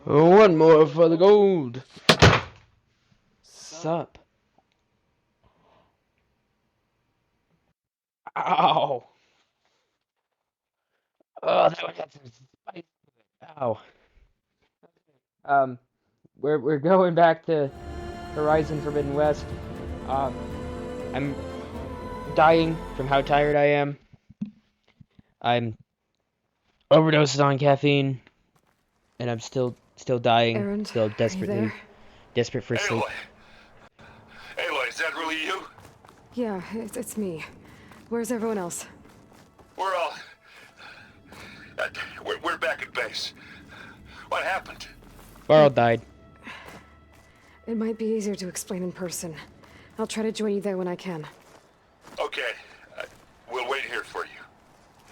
One more for the gold. Sup? Ow. Oh, that one got some spice. Ow. Um, we're going back to Horizon Forbidden West. Um, I'm dying from how tired I am. I'm overdosed on caffeine, and I'm still dying. Erend, Still are you there? desperate for sleep. Aloy, is that really you? Yeah, it's me. Where's everyone else? We're all... we're back at base. What happened? Varl died. It might be easier to explain in person. I'll try to join you there when I can. Okay. We'll wait here for you.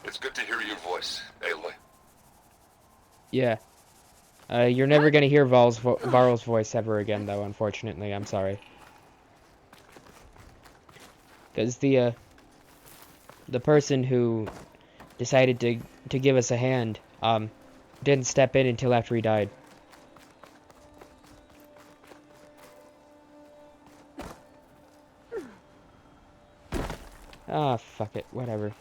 It's good to hear your voice, Aloy. Yeah. You're never gonna hear Varl's voice ever again, though. Unfortunately, I'm sorry. Because the person who decided to give us a hand didn't step in until after he died. Ah, fuck it, whatever.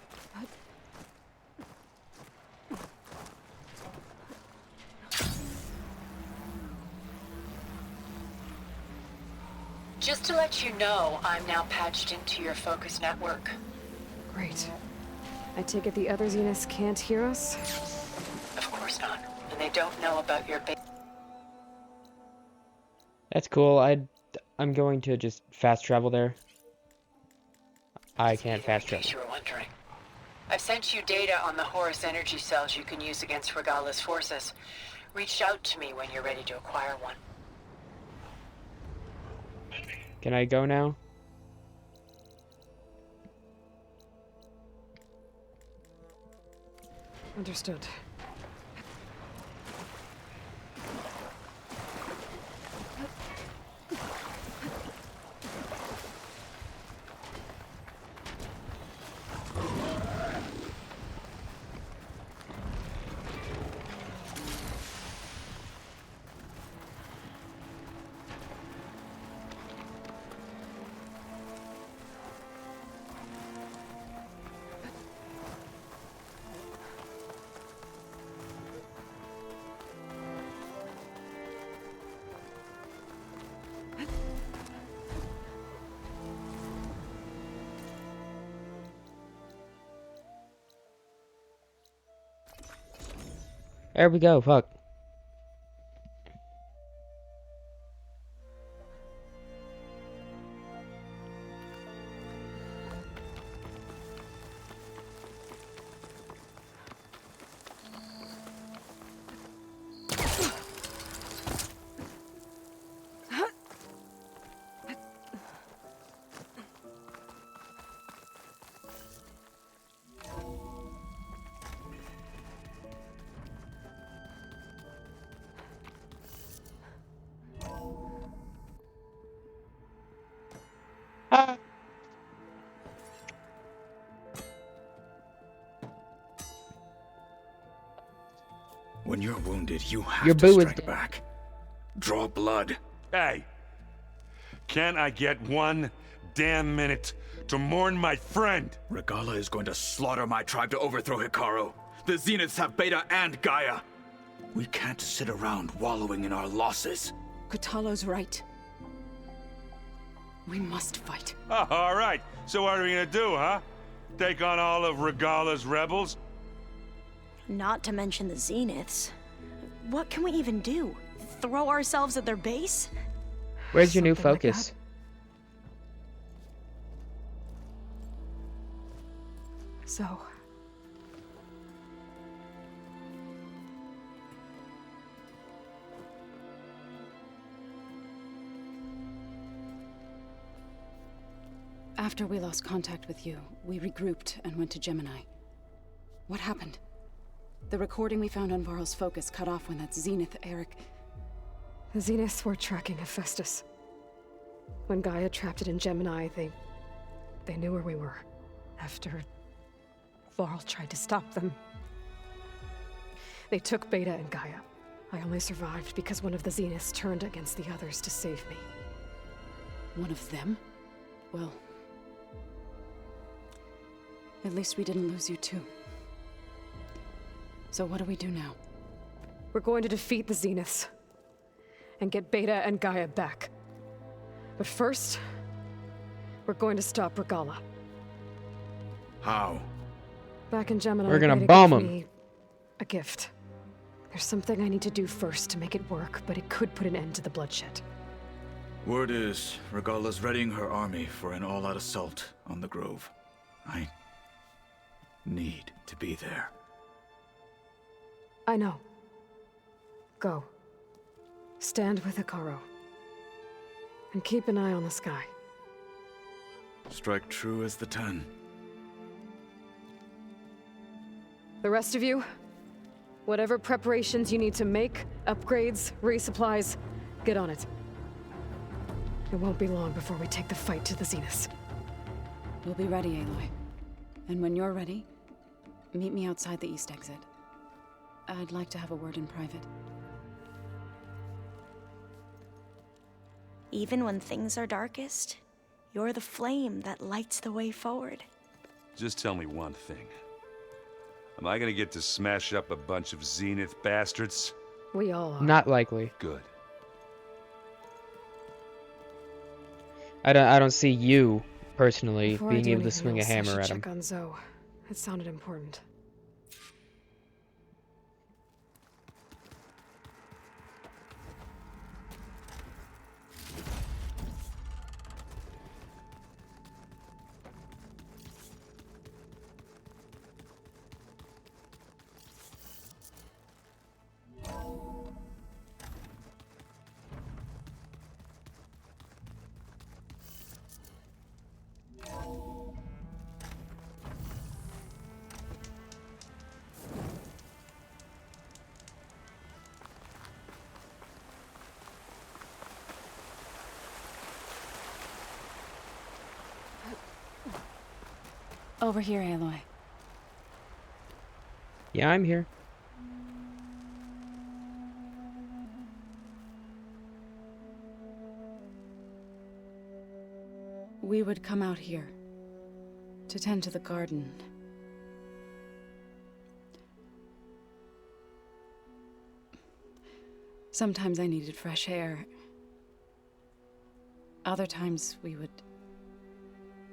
Just to let you know, I'm now patched into your focus network. Great. I take it the other Zeniths can't hear us? Of course not. And they don't know about your base. That's cool. I'm going to just fast travel there. I can't fast In travel. case you were wondering. I've sent you data on the Horus energy cells you can use against Regala's forces. Reach out to me when you're ready to acquire one. Can I go now? Understood. There we go, fuck. Ah. When you're wounded, you have Your to boo is strike dead. back. Draw blood. Hey! Can I get one damn minute to mourn my friend? Regala is going to slaughter my tribe to overthrow Hikaru. The Zeniths have Beta and Gaia. We can't sit around wallowing in our losses. Kotallo's right. We must fight. Oh, all right. So what are we gonna do, huh? Take on all of Regala's rebels? Not to mention the Zeniths. What can we even do? Throw ourselves at their base? Where's your new Something like focus? So... After we lost contact with you, we regrouped and went to Gemini. What happened? The recording we found on Varl's focus cut off when that Zenith, Eric... The Zeniths were tracking Hephaestus. When Gaia trapped it in Gemini, they knew where we were. After Varl tried to stop them. They took Beta and Gaia. I only survived because one of the Zeniths turned against the others to save me. One of them? Well, at least we didn't lose you too. So what do we do now? We're going to defeat the Zeniths and get Beta and Gaia back. But first, we're going to stop Regalla. How? Back in Gemini, We're gonna Beta bomb gave him. me a gift. There's something I need to do first to make it work, but it could put an end to the bloodshed. Word is, Regalla's readying her army for an all-out assault on the Grove. I need to be there. I know. Go. Stand with Hekarro. And keep an eye on the sky. Strike true as the 10. The rest of you, whatever preparations you need to make, upgrades, resupplies, get on it. It won't be long before we take the fight to the Zeniths. We'll be ready, Aloy. And when you're ready, meet me outside the east exit. I'd like to have a word in private. Even when things are darkest, you're the flame that lights the way forward. Just tell me one thing. Am I gonna get to smash up a bunch of Zenith bastards? We all are. Not likely. Good. I don't see you personally Before I being do able to anything swing a else, I hammer should at him. check on Zoe. It sounded important. Over here, Aloy. Yeah, I'm here. We would come out here to tend to the garden. Sometimes I needed fresh air. Other times we would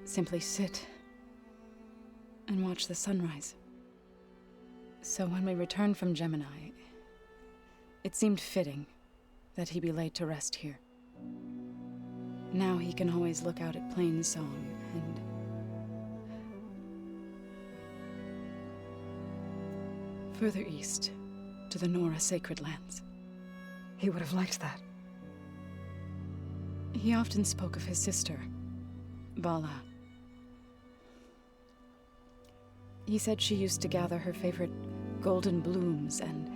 simply sit and watch the sunrise. So when we returned from Gemini, it seemed fitting that he be laid to rest here. Now he can always look out at Plainsong and further east to the Nora Sacred Lands. He would have liked that. He often spoke of his sister, Vala. He said she used to gather her favorite golden blooms and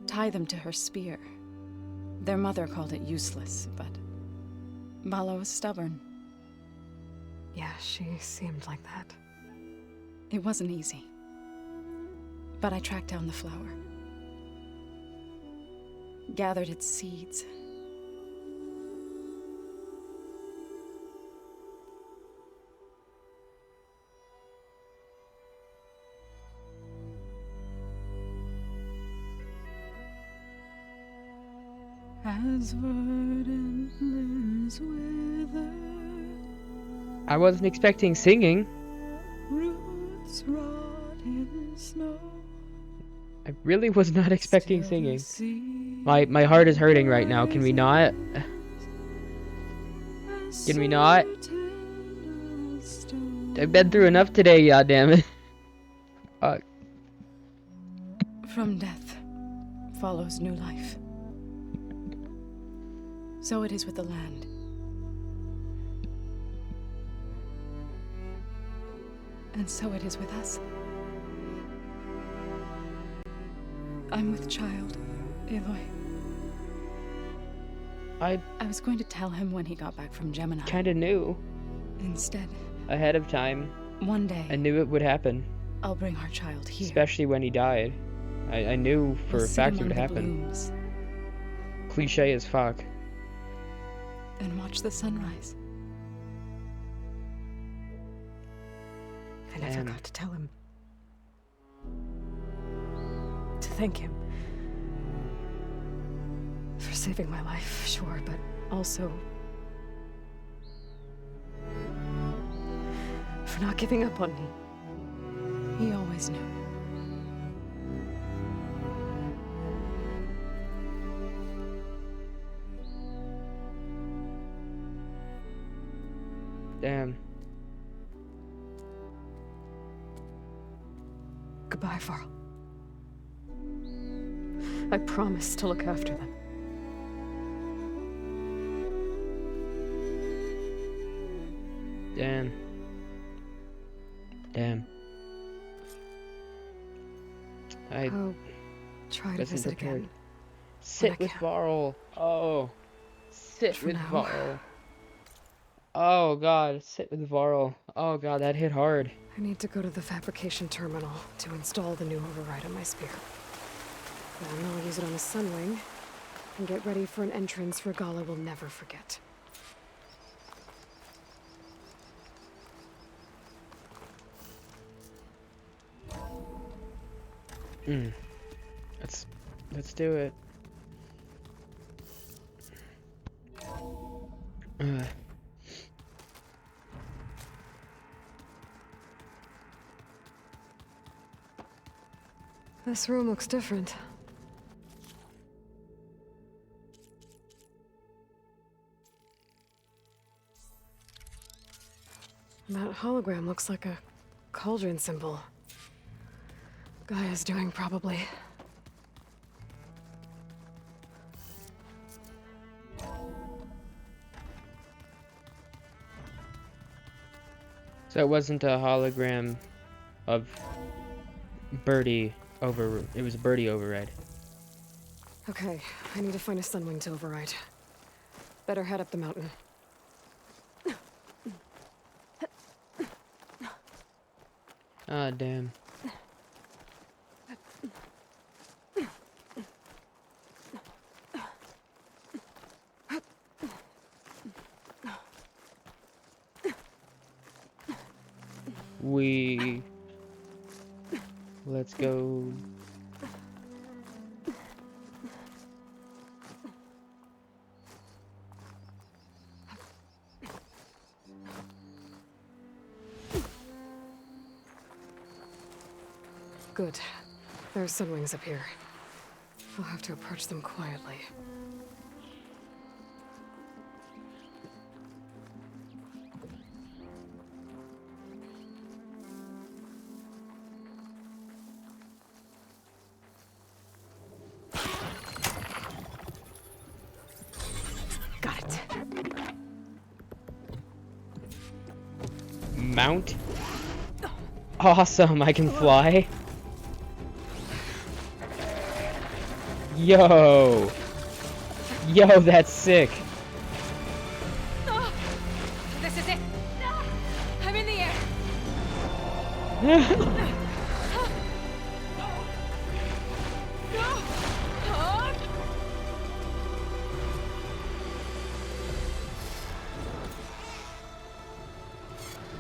tie them to her spear. Their mother called it useless, but Vala was stubborn. Yeah, she seemed like that. It wasn't easy. But I tracked down the flower. Gathered its seeds. As verdant limbs wither, I wasn't expecting singing. roots rot in snow. I really was not expecting Still the singing. sea My heart is hurting right now. Can we not? as Can we not? certain as stone. I've been through enough today, goddammit. Fuck. From death follows new life. So it is with the land. And so it is with us. I'm with child, Aloy. I I was going to tell him when he got back from Gemini. kind of knew Instead, ahead of time. one day, I knew it would happen, I'll bring our child here. especially when he died. I knew for We'll a sit fact it among would the happen. blooms cliche as fuck. and watch the sunrise. I never Damn. got to tell him. To thank him. For saving my life, sure, but also... for not giving up on me. He always knew. Damn. Goodbye, Varl. I promise to look after them. Damn. Damn. I'll try to wasn't visit prepared. again. Sit I with can. Varl. Oh. Sit For with now. Varl. Oh god, sit with Varl. Oh god, that hit hard. I need to go to the fabrication terminal to install the new override on my spear. Then I'll use it on the Sunwing and get ready for an entrance Regalla will never forget. Let's do it. This room looks different. That hologram looks like a cauldron symbol. Gaia's doing, probably. So it wasn't a hologram of Birdie over. It was a Birdie override. Okay, I need to find a Sunwing to override. Better head up the mountain. Ah, damn. Let's go. Good. There are Sunwings up here. I'll have to approach them quietly. Got it. Mount? Awesome, I can fly. Yo! Yo, that's sick. This is it! I'm in the air!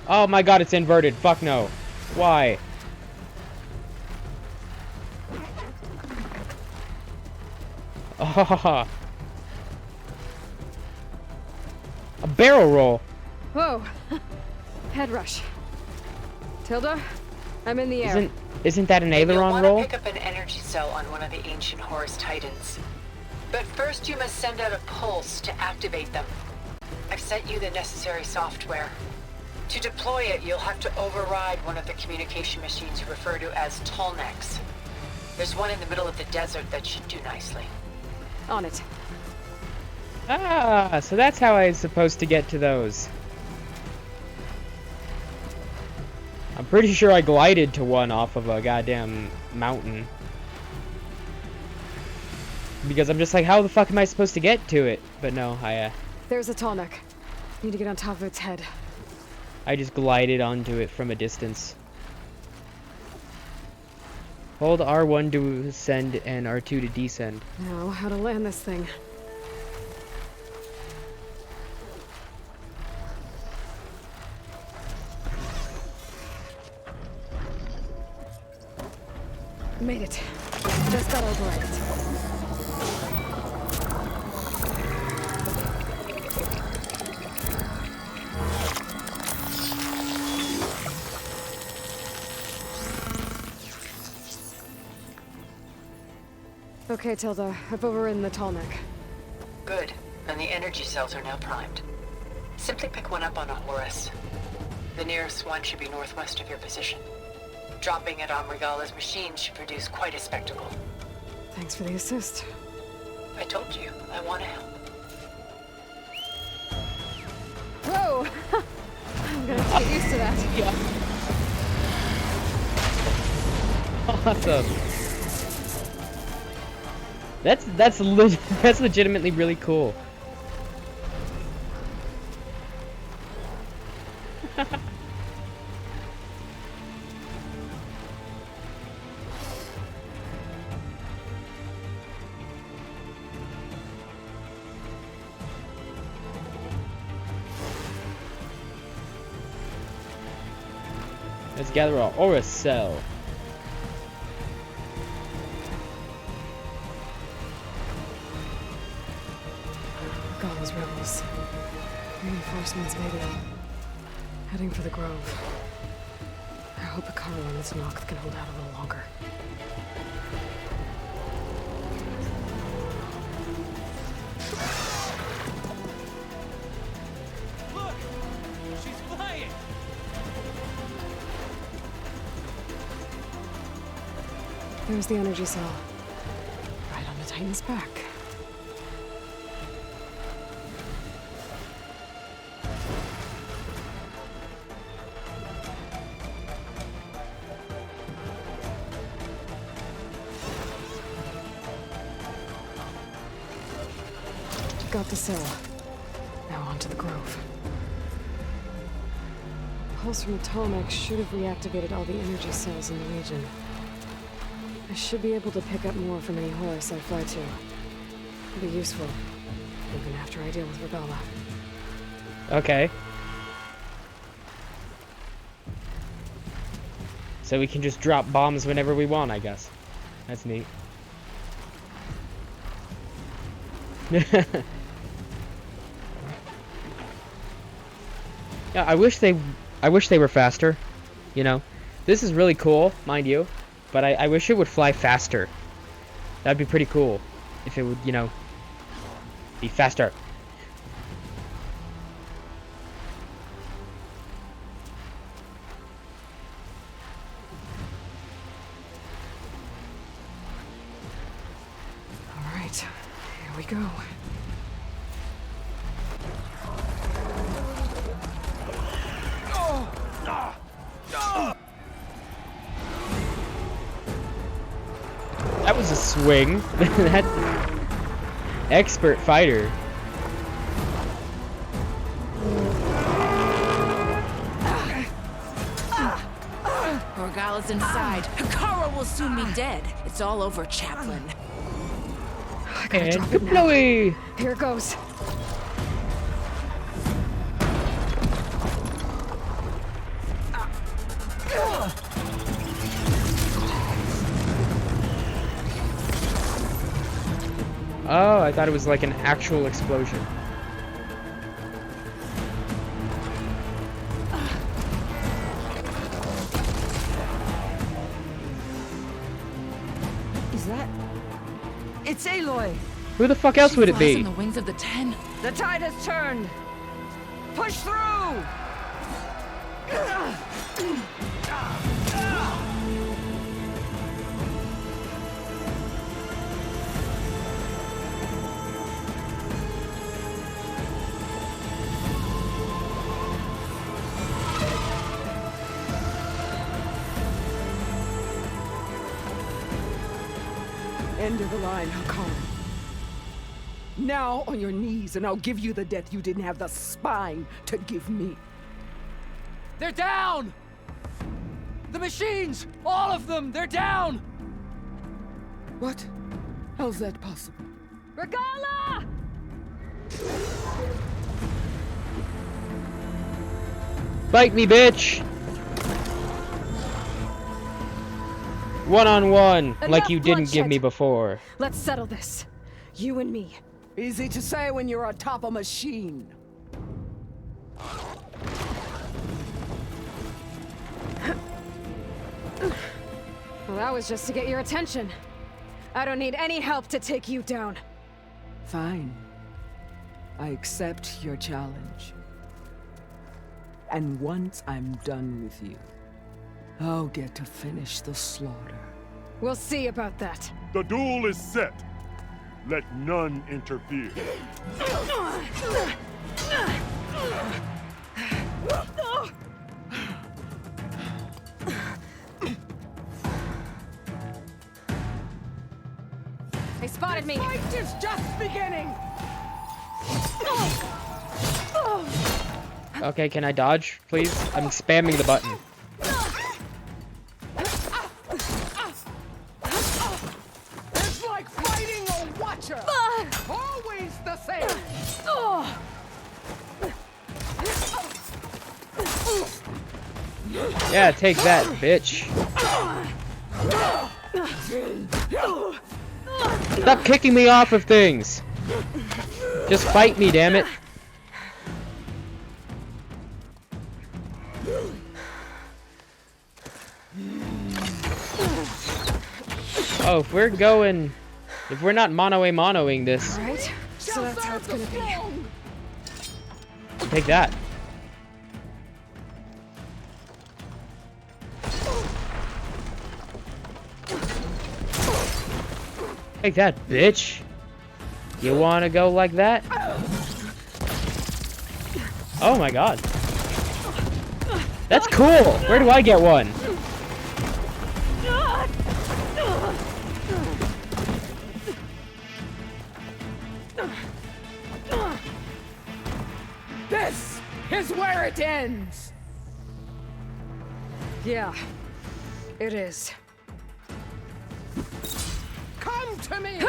Oh my god, it's inverted. Fuck no. Why? Oh. A barrel roll. Whoa! Head rush. Tilda, I'm in the air. Isn't that an You'll aileron want to roll? pick up an energy cell on one of the ancient Horus Titans. But first you must send out a pulse to activate them. I've sent you the necessary software. To deploy it, you'll have to override one of the communication machines you refer to as Tolnecs. There's one in the middle of the desert that should do nicely. On it. Ah, so that's how I was supposed to get to those. I'm pretty sure I glided to one off of a goddamn mountain. Because I'm just like, how the fuck am I supposed to get to it? But no, There's a Tallneck. Need to get on top of its head. I just glided onto it from a distance. Hold R1 to ascend and R2 to descend. Now, how to land this thing. Made it. Just got override it. Okay, Tilda. I've overridden the Tallneck. Good. And the energy cells are now primed. Simply pick one up on a Horus. The nearest one should be northwest of your position. Dropping it on Regala's machine should produce quite a spectacle. Thanks for the assist. I told you, I want to help. Whoa! I'm gonna have to get used to that. Yeah. Awesome. That's legitimately really cool. Let's gather our aura cell. Regala's rebels. Reinforcements maybe. Heading for the Grove. I hope Hekarro and its Noct can hold out a little longer. Look! She's flying! There's the energy cell. Right on the Titan's back. Got the cell. Now on to the Grove. The pulse from the Tallneck should have reactivated all the energy cells in the region. I should be able to pick up more from any Horus I fly to. It'll be useful, even after I deal with Regala. Okay. So we can just drop bombs whenever we want, I guess. That's neat. Yeah, I wish they were faster, you know. This is really cool, mind you, but I wish it would fly faster. That'd be pretty cool if it would, you know, be faster. All right, here we go. That was a swing. That expert fighter. Regala's inside. Hekarro will soon be dead. It's all over, Chaplain. I gotta And drop it now. deploy. Here it goes. Oh, I thought it was like an actual explosion. Is that? It's Aloy! Who the fuck else would it Flies be? on the wings of the Ten. The tide has turned! Push through! End of the line, Hekarro. Now on your knees, and I'll give you the death you didn't have the spine to give me. They're down! The machines! All of them! They're down! What? How's that possible? Regala! Bite me, bitch! One-on-one, like Enough you didn't give me bloodshed. before. Let's settle this. You and me. Easy to say when you're atop a machine. Well, that was just to get your attention. I don't need any help to take you down. Fine. I accept your challenge. And once I'm done with you, I'll get to finish the slaughter. We'll see about that. The duel is set. Let none interfere. They spotted me. Fight is just beginning! Okay, can I dodge, please? I'm spamming the button. It's like fighting a watcher! Always the same! Yeah, take that, bitch. Stop kicking me off of things. Just fight me, damn it. Oh, if we're not mono-a-monoing this, Alright, so that's how it's gonna be. take that. Take that, bitch. You wanna go like that? Oh my god. That's cool! Where do I get one? This is where it ends! Yeah, it is. Come to me!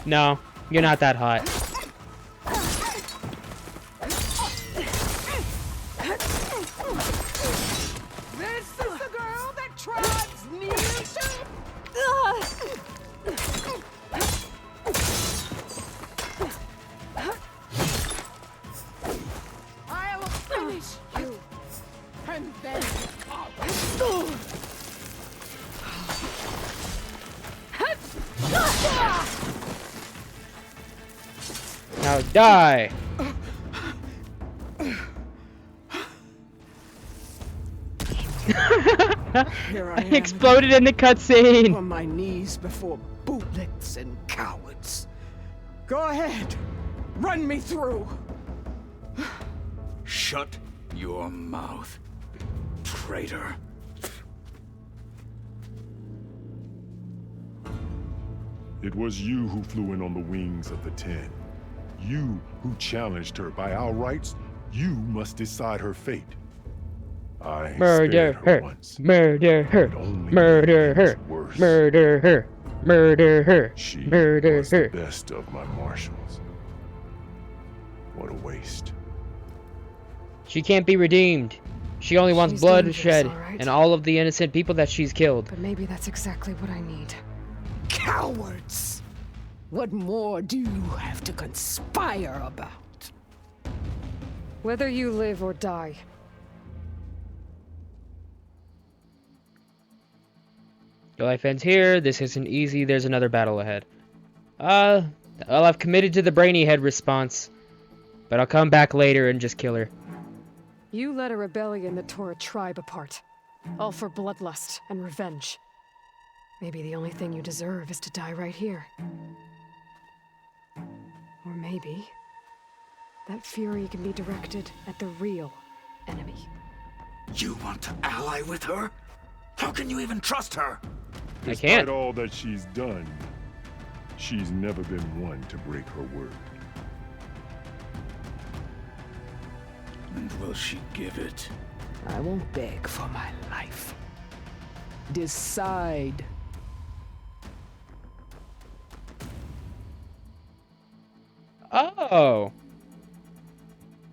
No, you're not that hot. This is the girl that tribes near to. I'll finish you, and then Now die! here I I am. exploded in the cutscene! On my knees before bootlets and cowards. Go ahead, run me through. Shut your mouth, traitor. It was you who flew in on the wings of the Ten. You who challenged her. By our rights, you must decide her fate. I Murder spared her! once. Murder her! It only Murder made things her! worse. Murder her! Murder her! She Murder was her! the best of my marshals. What a waste. She can't be redeemed. She only wants She's doing this, bloodshed alright. and all of the innocent people that she's killed. But maybe that's exactly what I need. Cowards! What more do you have to conspire about? Whether you live or die. Your life ends here. This isn't easy. There's another battle ahead. Well, I've committed to the brainy head response. But I'll come back later and just kill her. You led a rebellion that tore a tribe apart. All for bloodlust and revenge. Maybe the only thing you deserve is to die right here. Or maybe that fury can be directed at the real enemy. You want to ally with her? How can you even trust her? I Despite can't. all that she's done, she's never been one to break her word. And will she give it? I won't beg for my life. Decide. Oh.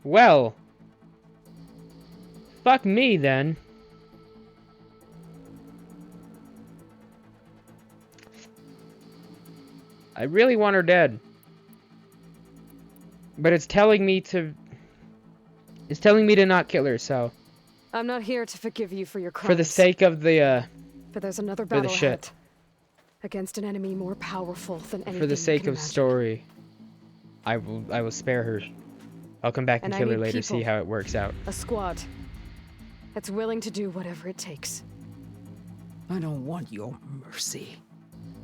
Well. Fuck me then. I really want her dead. But it's telling me to... It's telling me to not kill her, so... I'm not here to forgive you for your crimes. For the sake of the, But there's another for the battle shit. ahead. Against an enemy more powerful than anything For the you sake can of imagine. story, I will spare her. I'll come back and And I kill her need later, see people. how it works out. A squad that's willing to do whatever it takes. I don't want your mercy.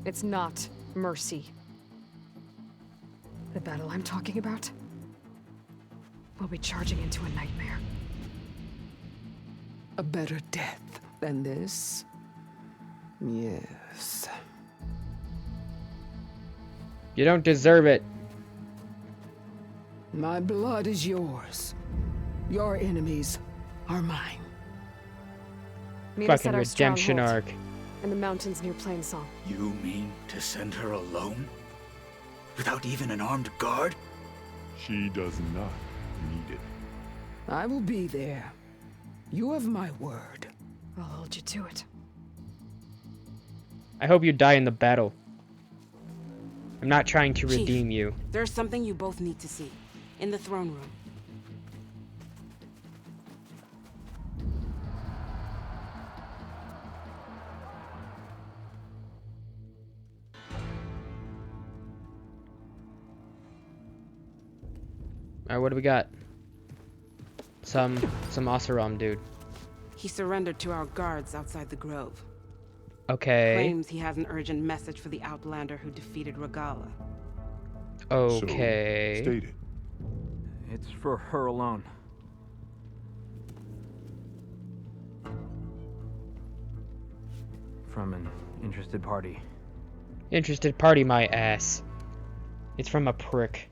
It's not mercy. The battle I'm talking about will be charging into a nightmare. A better death than this? Yes. You don't deserve it. My blood is yours. Your enemies are mine. Meet us Fucking at our redemption stronghold arc. in the mountains near Plainsong. You mean to send her alone? Without even an armed guard? She does not need it. I will be there. You have my word. I'll hold you to it. I hope you die in the battle. I'm not trying to Chief. redeem you. There's something you both need to see. In the throne room. Alright, what do we got? Some Oseram dude. He surrendered to our guards outside the grove. Okay. Claims he has an urgent message for the Outlander who defeated Regala. Okay. So, state it. It's for her alone. From an interested party. Interested party, my ass. It's from a prick.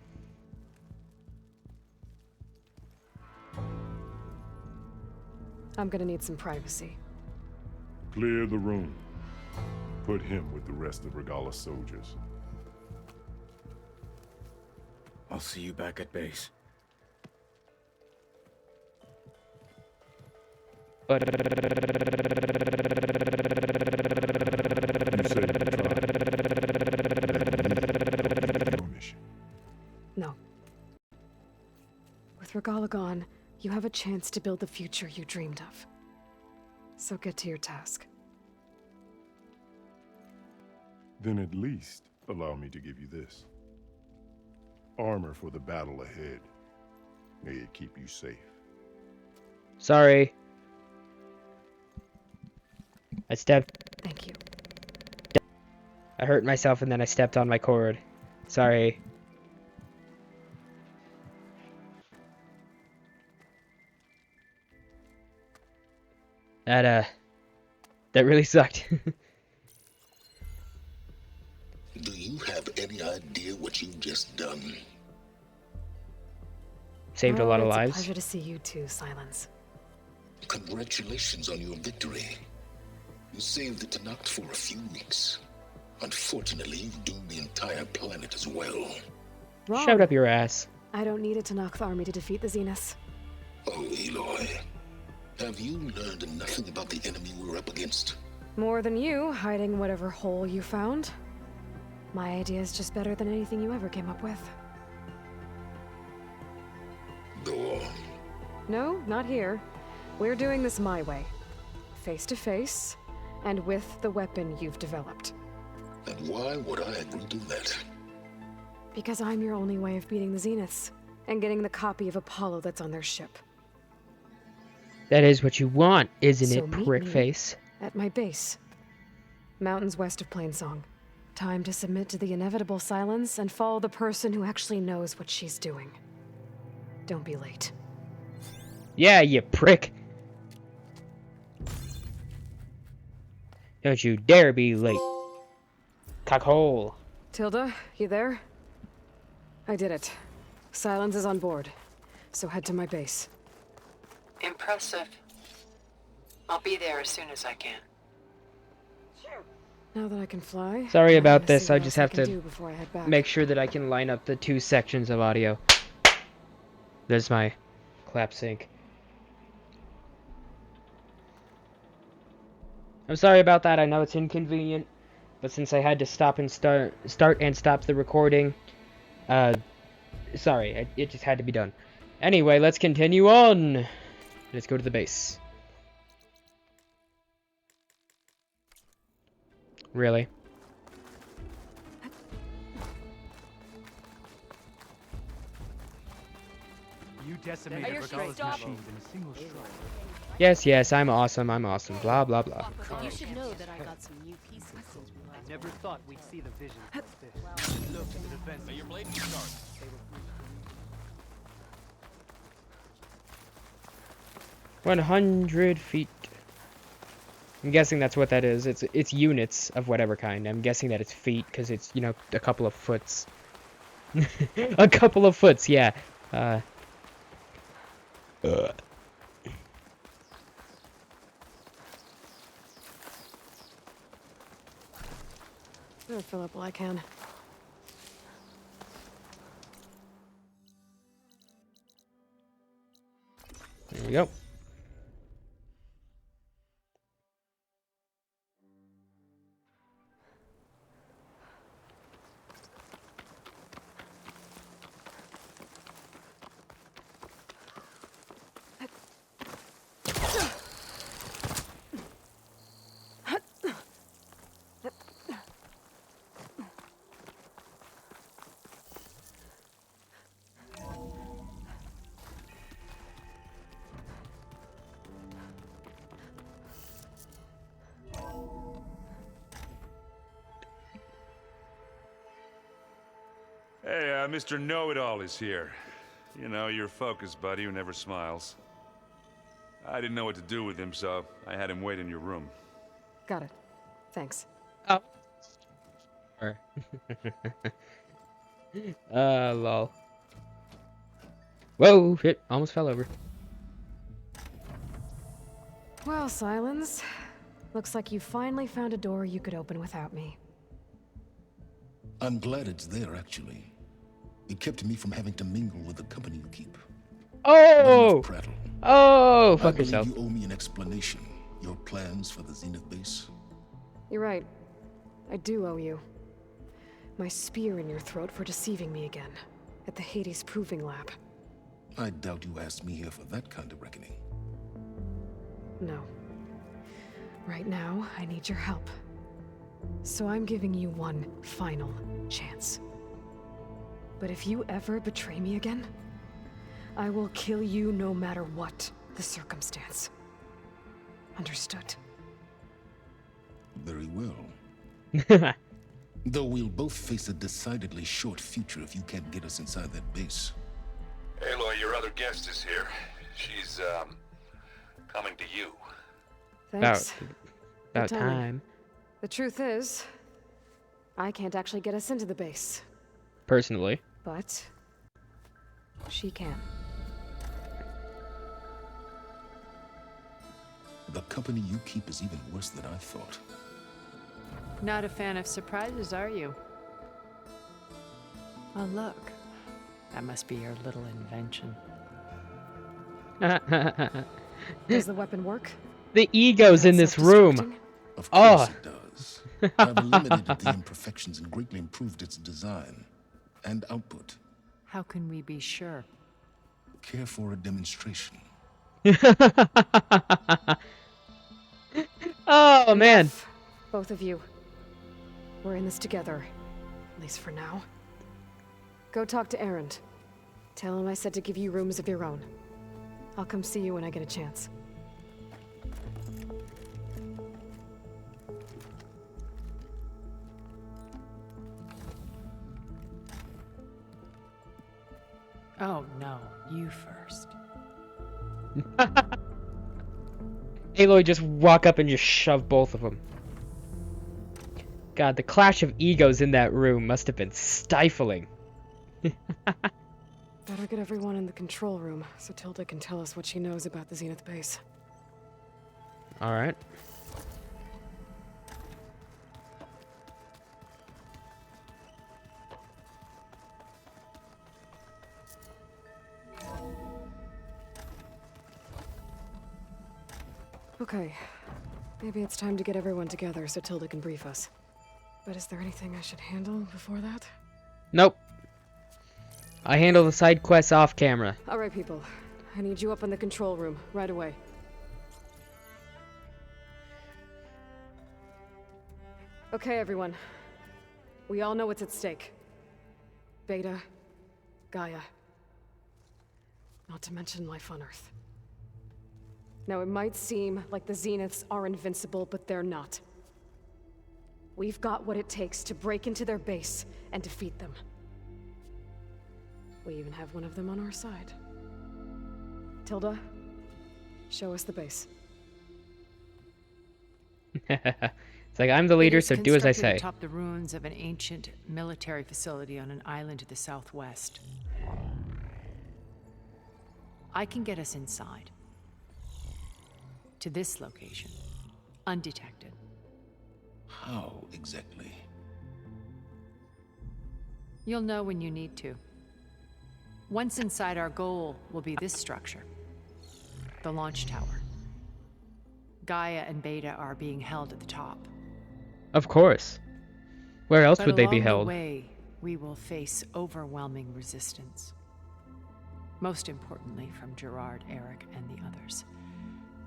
I'm gonna need some privacy. Clear the room. Put him with the rest of Regala's soldiers. I'll see you back at base. But You said you tried. Your mission. No. With Regala gone, you have a chance to build the future you dreamed of. So get to your task. Then at least allow me to give you this. Armor for the battle ahead. May it keep you safe. sorry. I stepped. Thank you. I hurt myself and then I stepped on my cord. Sorry. That really sucked. Do you have any idea what you've just done? Saved a lot of It's a lives. pleasure to see you too, Silence. Congratulations on your victory. You saved the Tenakth for a few weeks. Unfortunately, you've doomed the entire planet as well. Wrong. Shut up your ass. I don't need a Tenakth army to defeat the Zeniths. Oh, Aloy. Have you learned nothing about the enemy we're up against? More than you, hiding whatever hole you found. My idea is just better than anything you ever came up with. Go on. No, not here. We're doing this my way. Face to face, and with the weapon you've developed. And why would I agree to that? Because I'm your only way of beating the Zeniths, and getting the copy of Apollo that's on their ship. That is what you want, isn't So it, meet prick me face? At my base. Mountains west of Plainsong. Time to submit to the inevitable silence and follow the person who actually knows what she's doing. Don't be late. Yeah, you prick. Don't you dare be late. Cockhole. Tilda, you there? I did it. Silence is on board. So head to my base. Impressive. I'll be there as soon as I can. Now that I can fly. Sorry I'm about gonna this, see I what just else have can to do before I head back. make sure that I can line up the two sections of audio. There's my clap sync. I'm sorry about that, I know it's inconvenient, but since I had to start and stop the recording, sorry, it just had to be done. Anyway, let's continue on. Let's go to the base. Really? You decimated Regalla's machines in a single strike. Yes, I'm awesome, blah, blah, blah. You should know that I got some new pieces. I never thought we'd see the vision like this. Look at the defense. May your blade start. 100 feet. I'm guessing that's what that is. It's units of whatever kind. I'm guessing that it's feet because it's, you know, a couple of foots. A couple of foots, yeah. I'll fill up while I can. There we go. Hey, Mr. Know-It-All is here. You know, your focus buddy who never smiles. I didn't know what to do with him, so I had him wait in your room. Got it. Thanks. Oh. Lol. Whoa, shit, almost fell over. Well, Silence. Looks like you finally found a door you could open without me. I'm glad it's there, actually. It kept me from having to mingle with the company you keep. Oh! Prattle. Oh, fuck yourself. You owe me an explanation. Your plans for the Zenith base. You're right. I do owe you. My spear in your throat for deceiving me again. At the Hades Proving Lab. I doubt you asked me here for that kind of reckoning. No. Right now, I need your help. So I'm giving you one final chance. But if you ever betray me again, I will kill you no matter what the circumstance. Understood? Very well. Though we'll both face a decidedly short future if you can't get us inside that base. Aloy, your other guest is here. She's, coming to you. Thanks. About Tell me. time. The truth is, I can't actually get us into the base. Personally. But she can. The company you keep is even worse than I thought. Not a fan of surprises, are you? Oh, look. That must be your little invention. Does the weapon work? The ego's in this room. Of course it does. I've eliminated the imperfections and greatly improved its design and output. How can we be sure? Care for a demonstration? Oh, man. Both of you. We're in this together. At least for now. Go talk to Erend. Tell him I said to give you rooms of your own. I'll come see you when I get a chance. Oh, no. You first. Aloy just walk up and just shove both of them. God, the clash of egos in that room must have been stifling. Better get everyone in the control room so Tilda can tell us what she knows about the Zenith base. Alright. Okay. Maybe it's time to get everyone together so Tilda can brief us. But is there anything I should handle before that? Nope. I handle the side quests off camera. Alright, people. I need you up in the control room, right away. Okay, everyone. We all know what's at stake. Beta, Gaia. Not to mention life on Earth. Now, it might seem like the Zeniths are invincible, but they're not. We've got what it takes to break into their base and defeat them. We even have one of them on our side. Tilda, show us the base. It's like, I'm the leader, so do as I say. Atop the ruins of an ancient military facility on an island to the southwest. I can get us inside. To this location. Undetected. How exactly? You'll know when you need to. Once inside, our goal will be this structure. The launch tower. Gaia and Beta are being held at the top. Of course. Where else would they be Along held? the way, we will face overwhelming resistance. Most importantly from Gerard, Eric, and the others.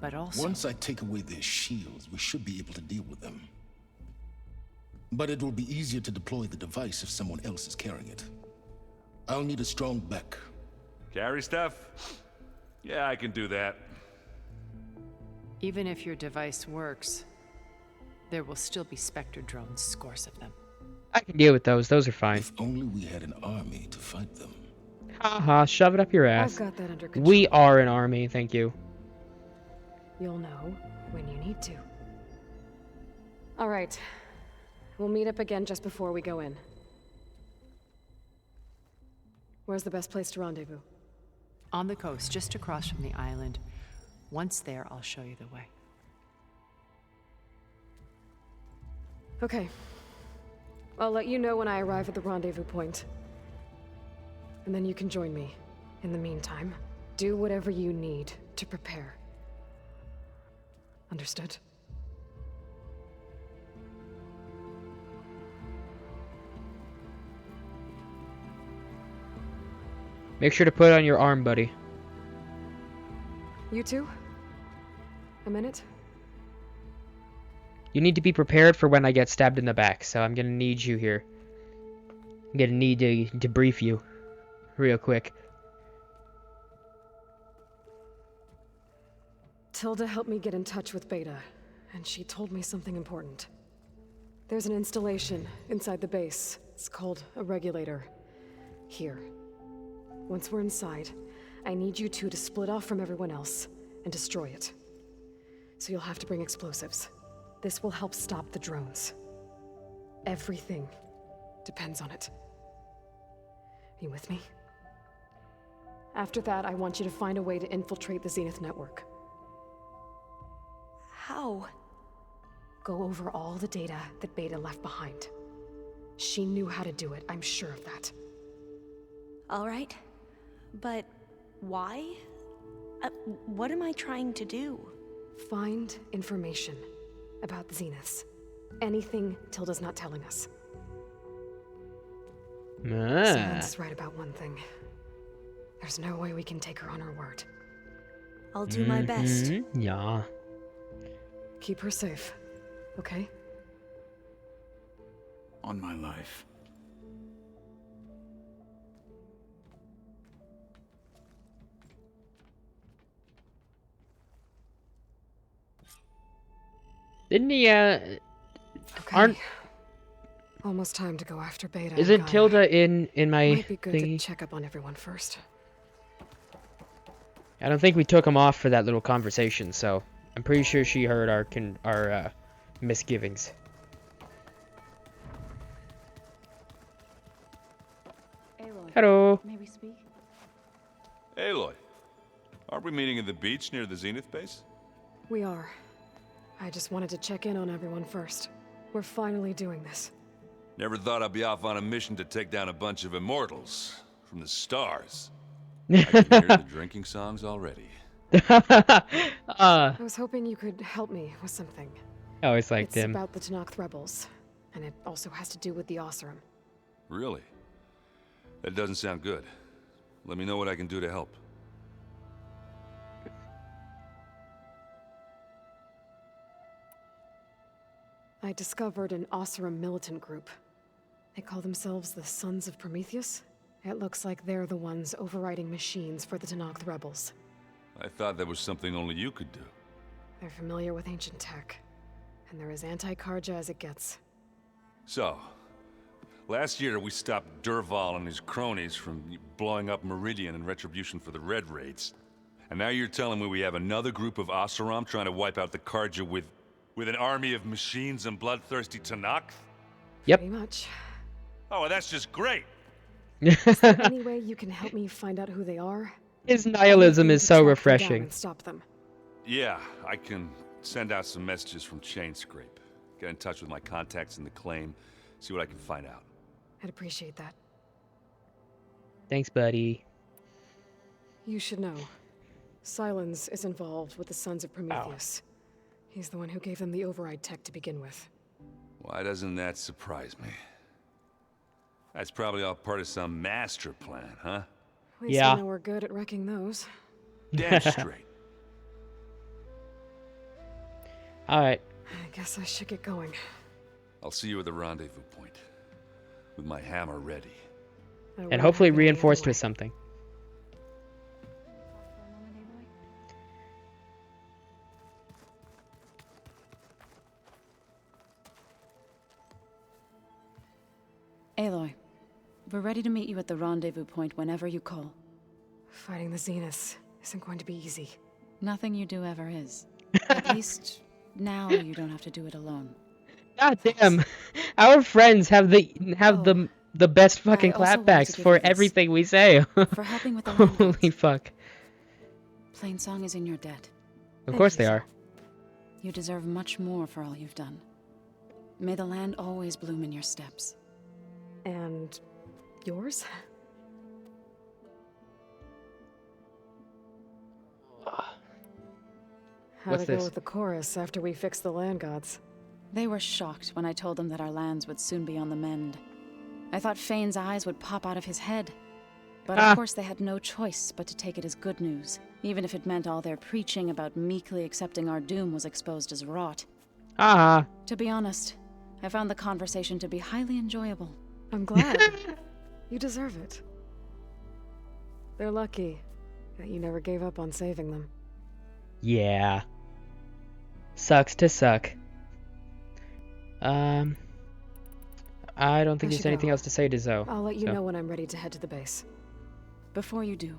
But also... Once I take away their shields, we should be able to deal with them. But it will be easier to deploy the device if someone else is carrying it. I'll need a strong back. Carry stuff? Yeah, I can do that. Even if your device works, there will still be Spectre drones, scores of them. I can deal with those. Those are fine. If only we had an army to fight them. Haha, shove it up your ass. I've got that under control. We are an army, thank you. You'll know when you need to. All right. We'll meet up again just before we go in. Where's the best place to rendezvous? On the coast, just across from the island. Once there, I'll show you the way. Okay. I'll let you know when I arrive at the rendezvous point. And then you can join me. In the meantime, do whatever you need to prepare. Understood? Make sure to put it on your arm, buddy. You two? A minute? You need to be prepared for when I get stabbed in the back, so I'm gonna need you here. I'm gonna need to debrief you real quick. Tilda helped me get in touch with Beta, and she told me something important. There's an installation inside the base. It's called a regulator. Here. Once we're inside, I need you two to split off from everyone else and destroy it. So you'll have to bring explosives. This will help stop the drones. Everything depends on it. You with me? After that, I want you to find a way to infiltrate the Zenith network. How? Go over all the data that Beta left behind. She knew how to do it, I'm sure of that. All right. But why? What am I trying to do? Find information about the Zeniths. Anything Tilda's not telling us. Samantha's right about one thing. There's no way we can take her on her word. I'll do my best. Yeah. Keep her safe, okay? On my life. Didn't he, Okay. aren't... Almost time to go after Beta. Isn't Tilda in my Might be good thingy? to check up on everyone first. I don't think we took him off for that little conversation, so I'm pretty sure she heard our misgivings. Aloy, Hello. may we speak? Aloy, aren't we meeting at the beach near the Zenith base? We are. I just wanted to check in on everyone first. We're finally doing this. Never thought I'd be off on a mission to take down a bunch of immortals from the stars. I can hear the drinking songs already. I was hoping you could help me with something. I always liked it's him. about the Tenakth rebels. And it also has to do with the Oseram. Really? That doesn't sound good. Let me know what I can do to help. I discovered an Oseram militant group. They call themselves the Sons of Prometheus. It looks like they're the ones overriding machines for the Tenakth rebels. I thought that was something only you could do. They're familiar with ancient tech, and they're as anti-Karja as it gets. So, last year we stopped Durval and his cronies from blowing up Meridian in retribution for the Red Raids. And now you're telling me we have another group of Oseram trying to wipe out the Karja with an army of machines and bloodthirsty Tenakth? Yep. Pretty much. Oh, well, that's just great. Is there any way you can help me find out who they are? His nihilism is so Track them down refreshing. and stop them. Yeah, I can send out some messages from Chainscrape. Get in touch with my contacts in the claim, see what I can find out. I'd appreciate that. Thanks, buddy. You should know. Sylens is involved with the Sons of Prometheus. He's the one who gave them the override tech to begin with. Why doesn't that surprise me? That's probably all part of some master plan, huh? At least I know we're good at wrecking those. Damn straight. Alright. I guess I should get going. I'll see you at the rendezvous point. With my hammer ready. And hopefully reinforced with something. Aloy, we're ready to meet you at the rendezvous point whenever you call. Fighting the Zeniths isn't going to be easy. Nothing you do ever is. At least now you don't have to do it alone. God damn. Our friends have the best fucking I also wanted clapbacks to give for you this. everything we say. For helping with the land Holy gods. fuck. Plainsong is in your debt. Of course they are. You deserve much more for all you've done. May the land always bloom in your steps. And yours? How'd What's it go this? with the chorus after we fixed the land gods? They were shocked when I told them that our lands would soon be on the mend. I thought Fane's eyes would pop out of his head. But of course they had no choice but to take it as good news, even if it meant all their preaching about meekly accepting our doom was exposed as rot. Ah. To be honest, I found the conversation to be highly enjoyable. I'm glad. You deserve it. They're lucky that you never gave up on saving them. Yeah. Sucks to suck. I don't think there's anything else to say to Zoe. I'll let you know when I'm ready to head to the base. Before you do,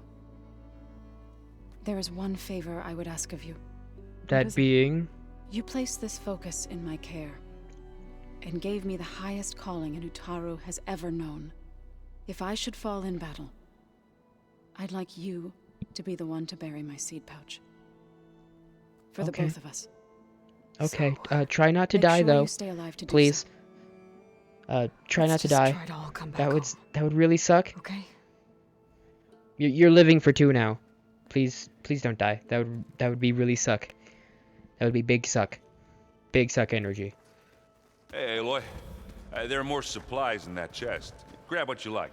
there is one favor I would ask of you. That being? You placed this focus in my care, and gave me the highest calling an Utaru has ever known. If I should fall in battle, I'd like you to be the one to bury my seed pouch. For the Okay. both of us. Okay, try not to make die sure though. you stay alive to do Please. Try not to just die. try to all come back That would really suck. Okay. You're living for 2 now. Please don't die. That would be really suck. That would be big suck. Big suck energy. Hey, Aloy. There are more supplies in that chest. Grab what you like.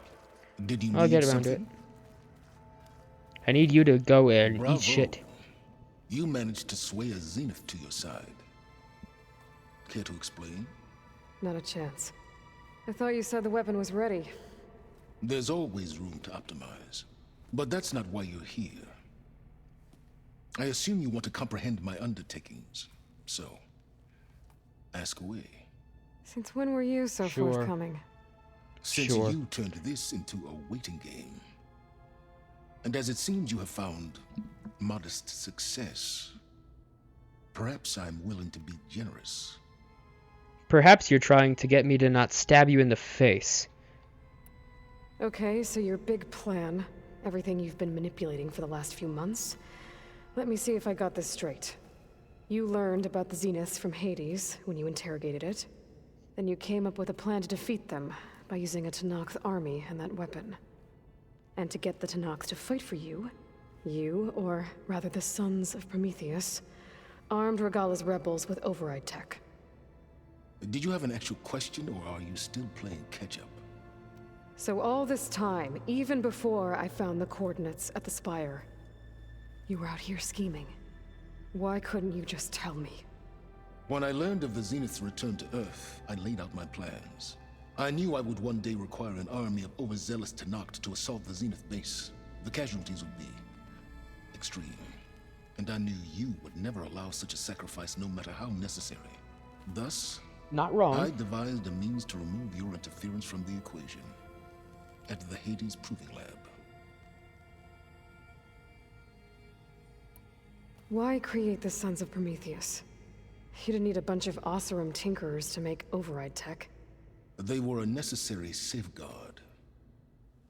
Did you I'll get around to it. I need you to go and Bravo. eat shit. You managed to sway a Zenith to your side. Care to explain? Not a chance. I thought you said the weapon was ready. There's always room to optimize. But that's not why you're here. I assume you want to comprehend my undertakings. So, ask away. Since when were you so Sure. forthcoming? Since Sure. you turned this into a waiting game. And as it seems you have found modest success, perhaps I'm willing to be generous. Perhaps you're trying to get me to not stab you in the face. Okay, so your big plan, everything you've been manipulating for the last few months. Let me see if I got this straight. You learned about the Zeniths from Hades when you interrogated it. Then you came up with a plan to defeat them by using a Tenakth army and that weapon. And to get the Tenakth to fight for you, or rather the Sons of Prometheus, armed Regalla's rebels with override tech. Did you have an actual question, or are you still playing catch-up? So all this time, even before I found the coordinates at the Spire, you were out here scheming. Why couldn't you just tell me? When I learned of the Zenith's return to Earth, I laid out my plans. I knew I would one day require an army of overzealous Tenakth to assault the Zenith base. The casualties would be extreme. And I knew you would never allow such a sacrifice, no matter how necessary. Thus, not wrong. I devised a means to remove your interference from the equation at the Hades Proving Lab. Why create the Sons of Prometheus? You didn't need a bunch of Oseram tinkerers to make override tech. They were a necessary safeguard.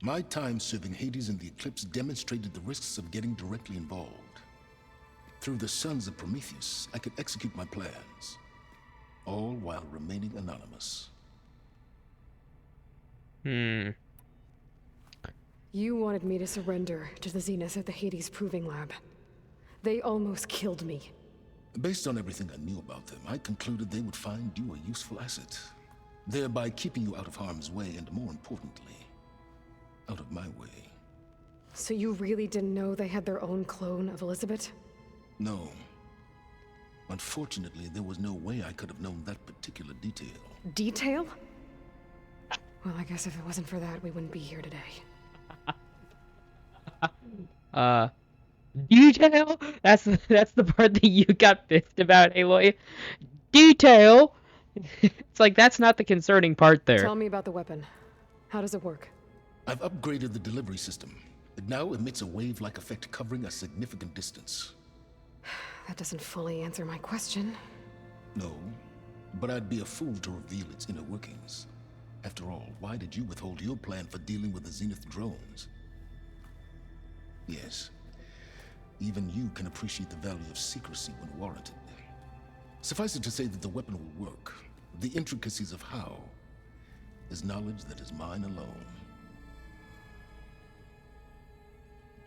My time serving Hades in the Eclipse demonstrated the risks of getting directly involved. Through the Sons of Prometheus, I could execute my plans, all while remaining anonymous. You wanted me to surrender to the Zenith at the Hades Proving Lab. They almost killed me. Based on everything I knew about them, I concluded they would find you a useful asset, thereby keeping you out of harm's way and, more importantly, out of my way. So you really didn't know they had their own clone of Elizabeth? No. Unfortunately, there was no way I could have known that particular detail. Detail? Well, I guess if it wasn't for that, we wouldn't be here today. Detail? That's the part that you got pissed about, Aloy. Detail? It's like, that's not the concerning part there. Tell me about the weapon. How does it work? I've upgraded the delivery system. It now emits a wave-like effect covering a significant distance. That doesn't fully answer my question. No, but I'd be a fool to reveal its inner workings. After all, why did you withhold your plan for dealing with the Zenith drones? Yes, even you can appreciate the value of secrecy when warranted. Suffice it to say that the weapon will work. The intricacies of how is knowledge that is mine alone.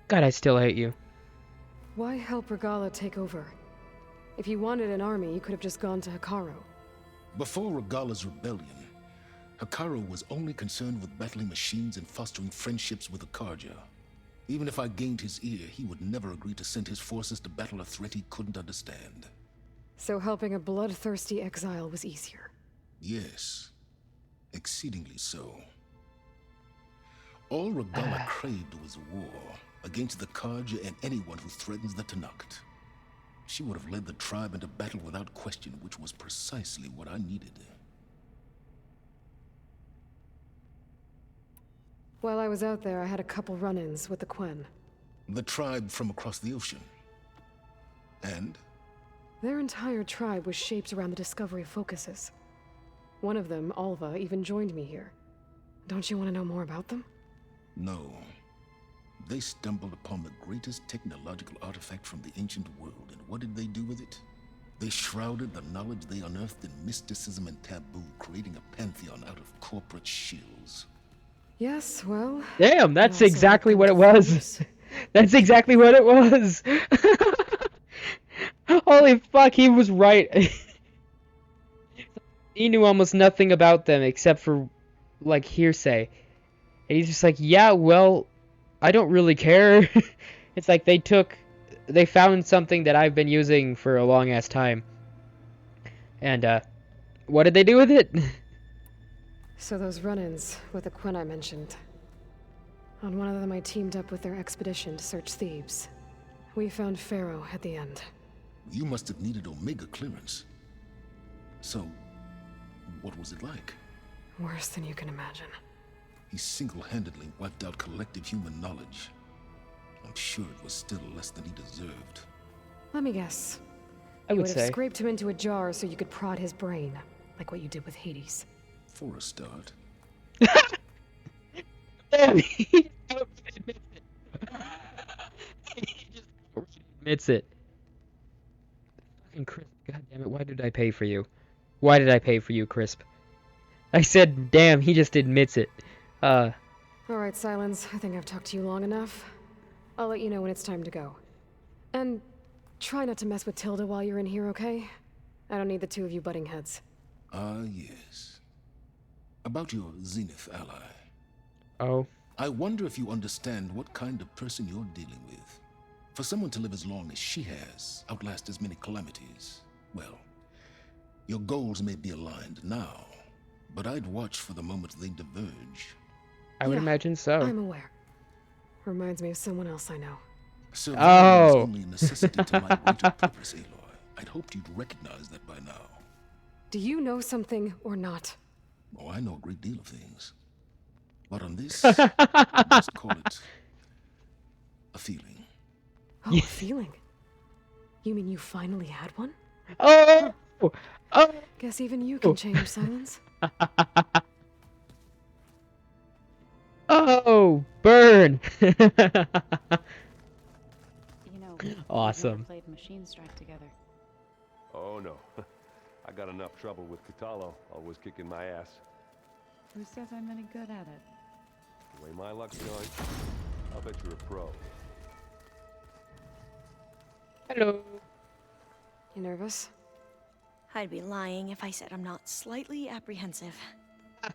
God, I still hate you. Why help Regalla take over? If you wanted an army, you could have just gone to Hekarro. Before Regalla's rebellion, Hekarro was only concerned with battling machines and fostering friendships with the Carja. Even if I gained his ear, he would never agree to send his forces to battle a threat he couldn't understand. So helping a bloodthirsty exile was easier? Yes, exceedingly so. All Regalla craved was war against the Carja and anyone who threatens the Tenakth. She would have led the tribe into battle without question, which was precisely what I needed. While I was out there, I had a couple run-ins with the Quen. The tribe from across the ocean. And? Their entire tribe was shaped around the discovery of focuses. One of them, Alva, even joined me here. Don't you want to know more about them? No. They stumbled upon the greatest technological artifact from the ancient world, and what did they do with it? They shrouded the knowledge they unearthed in mysticism and taboo, creating a pantheon out of corporate shills. Yes, well... Damn, that's exactly what it was. That's exactly what it was. Holy fuck, he was right. He knew almost nothing about them except for, like, hearsay. And he's just like, yeah, well, I don't really care. It's like they found something that I've been using for a long-ass time. And, what did they do with it? So those run-ins with the Quen I mentioned. On one of them I teamed up with their expedition to search Thebes. We found Pharaoh at the end. You must have needed Omega clearance. So, what was it like? Worse than you can imagine. He single-handedly wiped out collective human knowledge. I'm sure it was still less than he deserved. Let me guess. I would have say. Scraped him into a jar so you could prod his brain, like what you did with Hades. For a start. Damn, he just admits it. Fucking Crisp, god damn it, why did I pay for you? Why did I pay for you, Crisp? I said, damn, he just admits it. Alright, Silence, I think I've talked to you long enough. I'll let you know when it's time to go. And try not to mess with Tilda while you're in here, okay? I don't need the two of you butting heads. Ah, yes. About your Zenith ally. Oh. I wonder if you understand what kind of person you're dealing with. For someone to live as long as she has, outlast as many calamities, well, your goals may be aligned now, but I'd watch for the moment they diverge. I would imagine so. I'm aware. Reminds me of someone else I know. Survival is only a necessity to my greater purpose, Aloy. I'd hoped you'd recognize that by now. Do you know something or not? Oh, I know a great deal of things. But on this, let's call it a feeling. Oh, a feeling? You mean you finally had one? Oh! Oh! Guess even you can change silence. Oh, burn! You know, Awesome. we played Machine Strike together. Oh no. I got enough trouble with Kotallo, always kicking my ass. Who says I'm any good at it? The way my luck's going, I'll bet you're a pro. Hello. You nervous? I'd be lying if I said I'm not slightly apprehensive.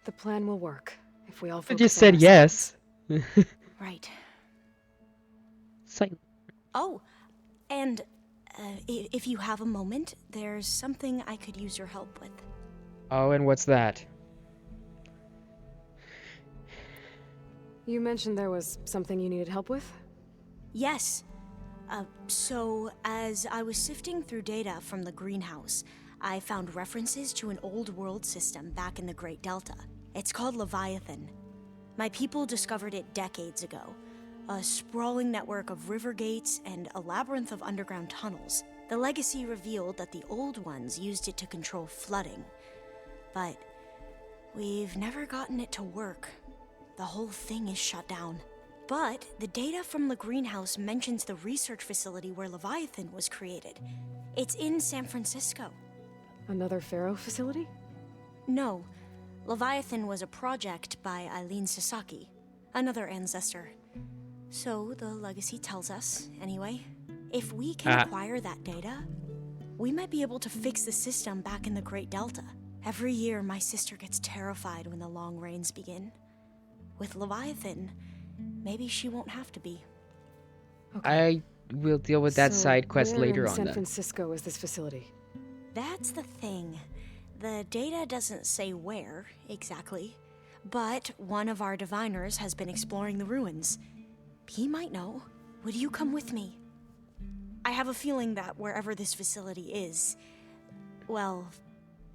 The plan will work if we all I focus just on said our yes. Right. Silent. Oh, and if you have a moment, there's something I could use your help with. Oh, and what's that? You mentioned there was something you needed help with? Yes. So, as I was sifting through data from the greenhouse, I found references to an old world system back in the Great Delta. It's called Leviathan. My people discovered it decades ago. A sprawling network of river gates and a labyrinth of underground tunnels. The legacy revealed that the old ones used it to control flooding. But we've never gotten it to work. The whole thing is shut down. But the data from the greenhouse mentions the research facility where Leviathan was created. It's in San Francisco. Another Pharaoh facility? No. Leviathan was a project by Eileen Sasaki, another ancestor. So the legacy tells us, anyway. If we can acquire that data, we might be able to fix the system back in the Great Delta. Every year, my sister gets terrified when the long rains begin. With Leviathan, maybe she won't have to be. I will deal with that side quest later in on San then. Francisco is this facility? That's the thing. The data doesn't say where, exactly. But one of our diviners has been exploring the ruins. He might know. Would you come with me? I have a feeling that wherever this facility is, well,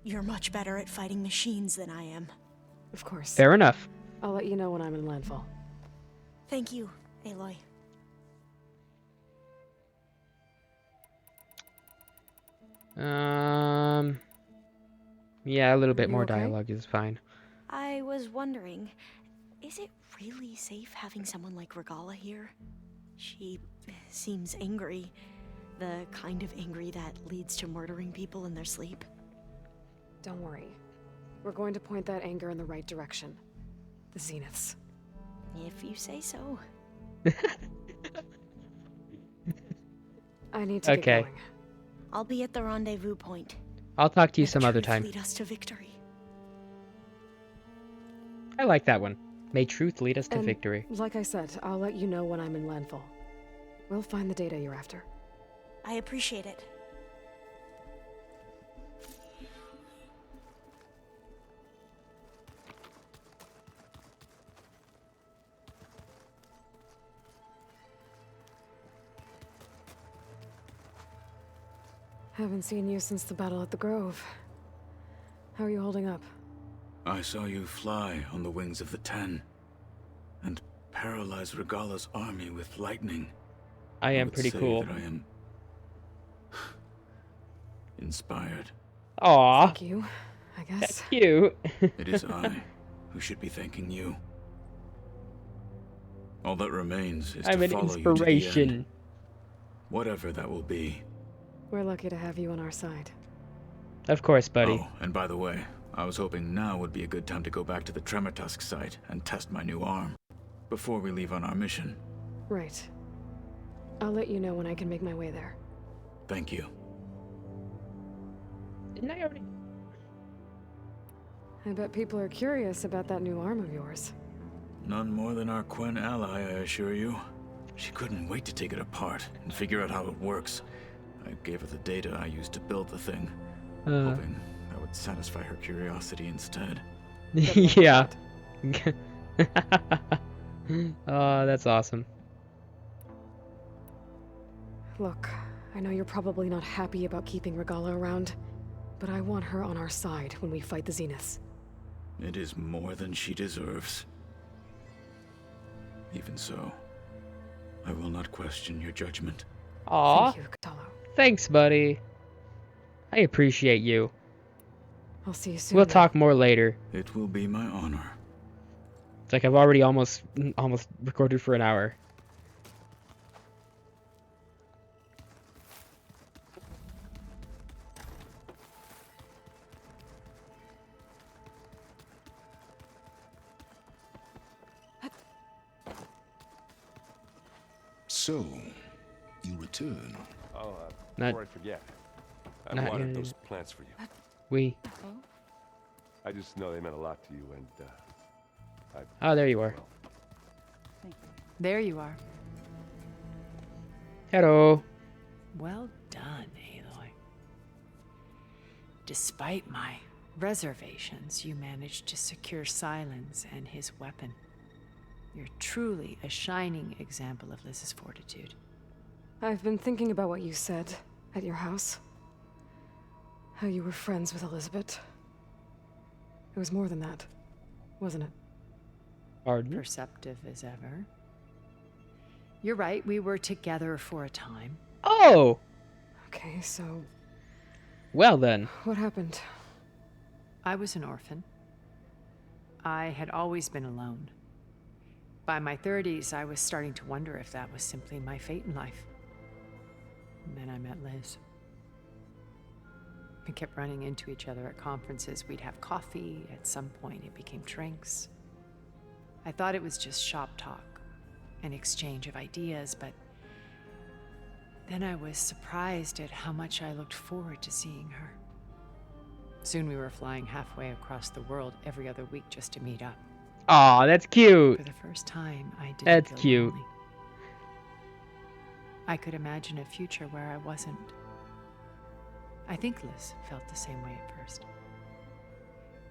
you're much better at fighting machines than I am. Of course. Fair enough. I'll let you know when I'm in landfall. Thank you, Aloy. Yeah, a little bit You more okay? dialogue is fine. I was wondering, is it really safe having someone like Regala here? She seems angry. The kind of angry that leads to murdering people in their sleep. Don't worry. We're going to point that anger in the right direction. The Zeniths. If you say so. I need to get going. I'll be at the rendezvous point. I'll talk to you Let some other truth time. Lead us to victory. I like that one. May truth lead us to And victory. Like I said, I'll let you know when I'm in landfall. We'll find the data you're after. I appreciate it. Haven't seen you since the battle at the Grove. How are you holding up? I saw you fly on the wings of the Ten, and paralyze Regala's army with lightning. I am would pretty say cool. that I am inspired. Aw. Thank you, I guess. That's cute. It is I who should be thanking you. All that remains is I'm to an follow you to the inspiration. end. Whatever that will be. We're lucky to have you on our side. Of course, buddy. Oh, and by the way, I was hoping now would be a good time to go back to the Tremortusk site and test my new arm, before we leave on our mission. Right. I'll let you know when I can make my way there. Thank you. Didn't I already? I bet people are curious about that new arm of yours. None more than our Quen ally, I assure you. She couldn't wait to take it apart and figure out how it works. I gave her the data I used to build the thing, hoping that would satisfy her curiosity instead. Yeah. Oh, that's awesome. Look, I know you're probably not happy about keeping Regala around, but I want her on our side when we fight the Zeniths. It is more than she deserves. Even so, I will not question your judgment. Aw. Thank you, Kotallo. Thanks, buddy. I appreciate you. I'll see you soon. We'll talk more later. It will be my honor. It's like I've already almost recorded for an hour. So, you return. Oh, Not- before I forget, I not wanted yet. those plants for you. We. I just know they meant a lot to you, and Oh, there you are. There you are. Hello. Well done, Aloy. Despite my reservations, you managed to secure Silence and his weapon. You're truly a shining example of Liz's fortitude. I've been thinking about what you said at your house. How you were friends with Elizabeth. It was more than that, wasn't it? Pardon? Perceptive as ever. You're right, we were together for a time. Oh! Okay, so Well then. what happened? I was an orphan. I had always been alone. By my 30s, I was starting to wonder if that was simply my fate in life. And then I met Liz. We kept running into each other at conferences. We'd have coffee. At some point, it became drinks. I thought it was just shop talk, an exchange of ideas, but then I was surprised at how much I looked forward to seeing her. Soon we were flying halfway across the world every other week just to meet up. Aw, that's cute. For the first time, I didn't That's feel cute. lonely. I could imagine a future where I wasn't. I think Liz felt the same way at first.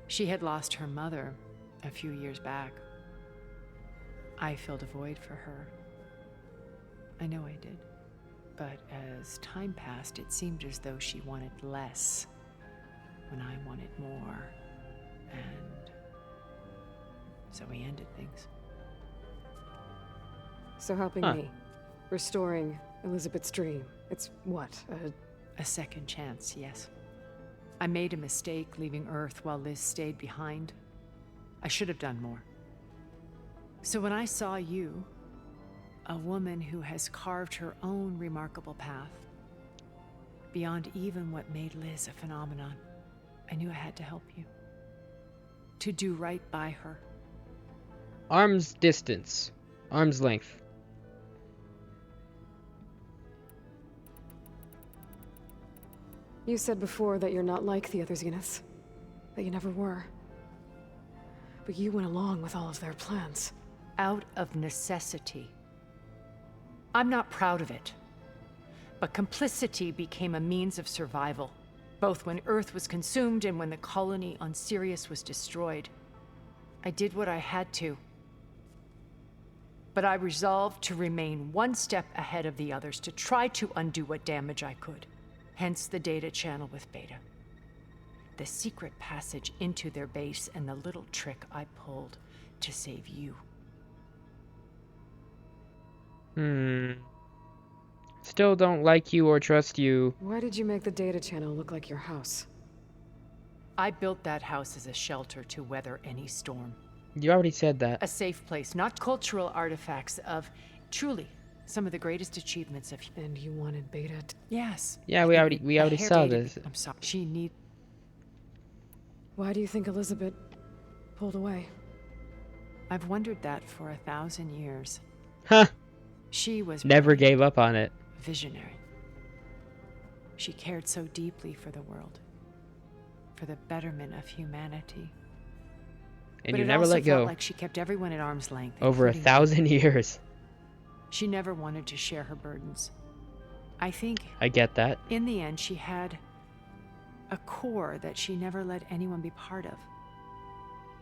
She had lost her mother a few years back. I filled a void for her. I know I did. But as time passed, it seemed as though she wanted less when I wanted more. And so we ended things. So helping me, restoring Elizabeth's dream. It's what? A second chance, yes. I made a mistake leaving Earth while Liz stayed behind. I should have done more. So when I saw you, a woman who has carved her own remarkable path, beyond even what made Liz a phenomenon, I knew I had to help you. To do right by her. Arm's distance. Arm's length. You said before that you're not like the other Zeniths. That you never were. But you went along with all of their plans. Out of necessity. I'm not proud of it. But complicity became a means of survival, both when Earth was consumed and when the colony on Sirius was destroyed. I did what I had to. But I resolved to remain one step ahead of the others, to try to undo what damage I could. Hence the data channel with Beta. The secret passage into their base and the little trick I pulled to save you. Still don't like you or trust you. Why did you make the data channel look like your house? I built that house as a shelter to weather any storm. You already said that. A safe place, not cultural artifacts of, truly, some of the greatest achievements of... And you wanted Beta to... Yes. Yeah, we already saw this. I'm sorry. She need... Why do you think Elizabeth pulled away? I've wondered that for 1,000 years. Huh. She was... Never gave up on it. Visionary. She cared so deeply for the world. For the betterment of humanity. And but you it never also let go. felt like she kept everyone at arm's length. Over including 1,000 years. She never wanted to share her burdens. I think I get that. in the end she had a core that she never let anyone be part of.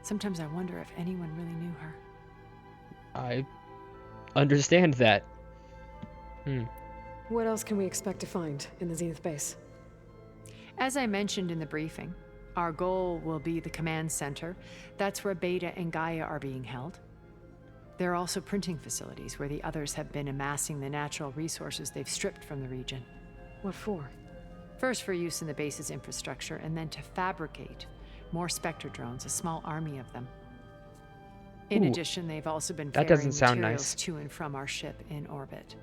Sometimes I wonder if anyone really knew her. I understand that. What else can we expect to find in the Zenith base? As I mentioned in the briefing, our goal will be the command center. That's where Beta and Gaia are being held. There are also printing facilities where the others have been amassing the natural resources they've stripped from the region. What for? First for use in the base's infrastructure, and then to fabricate more Spectre drones, a small army of them. In Ooh, addition, they've also been that ferrying doesn't sound materials nice. to and from our ship in orbit.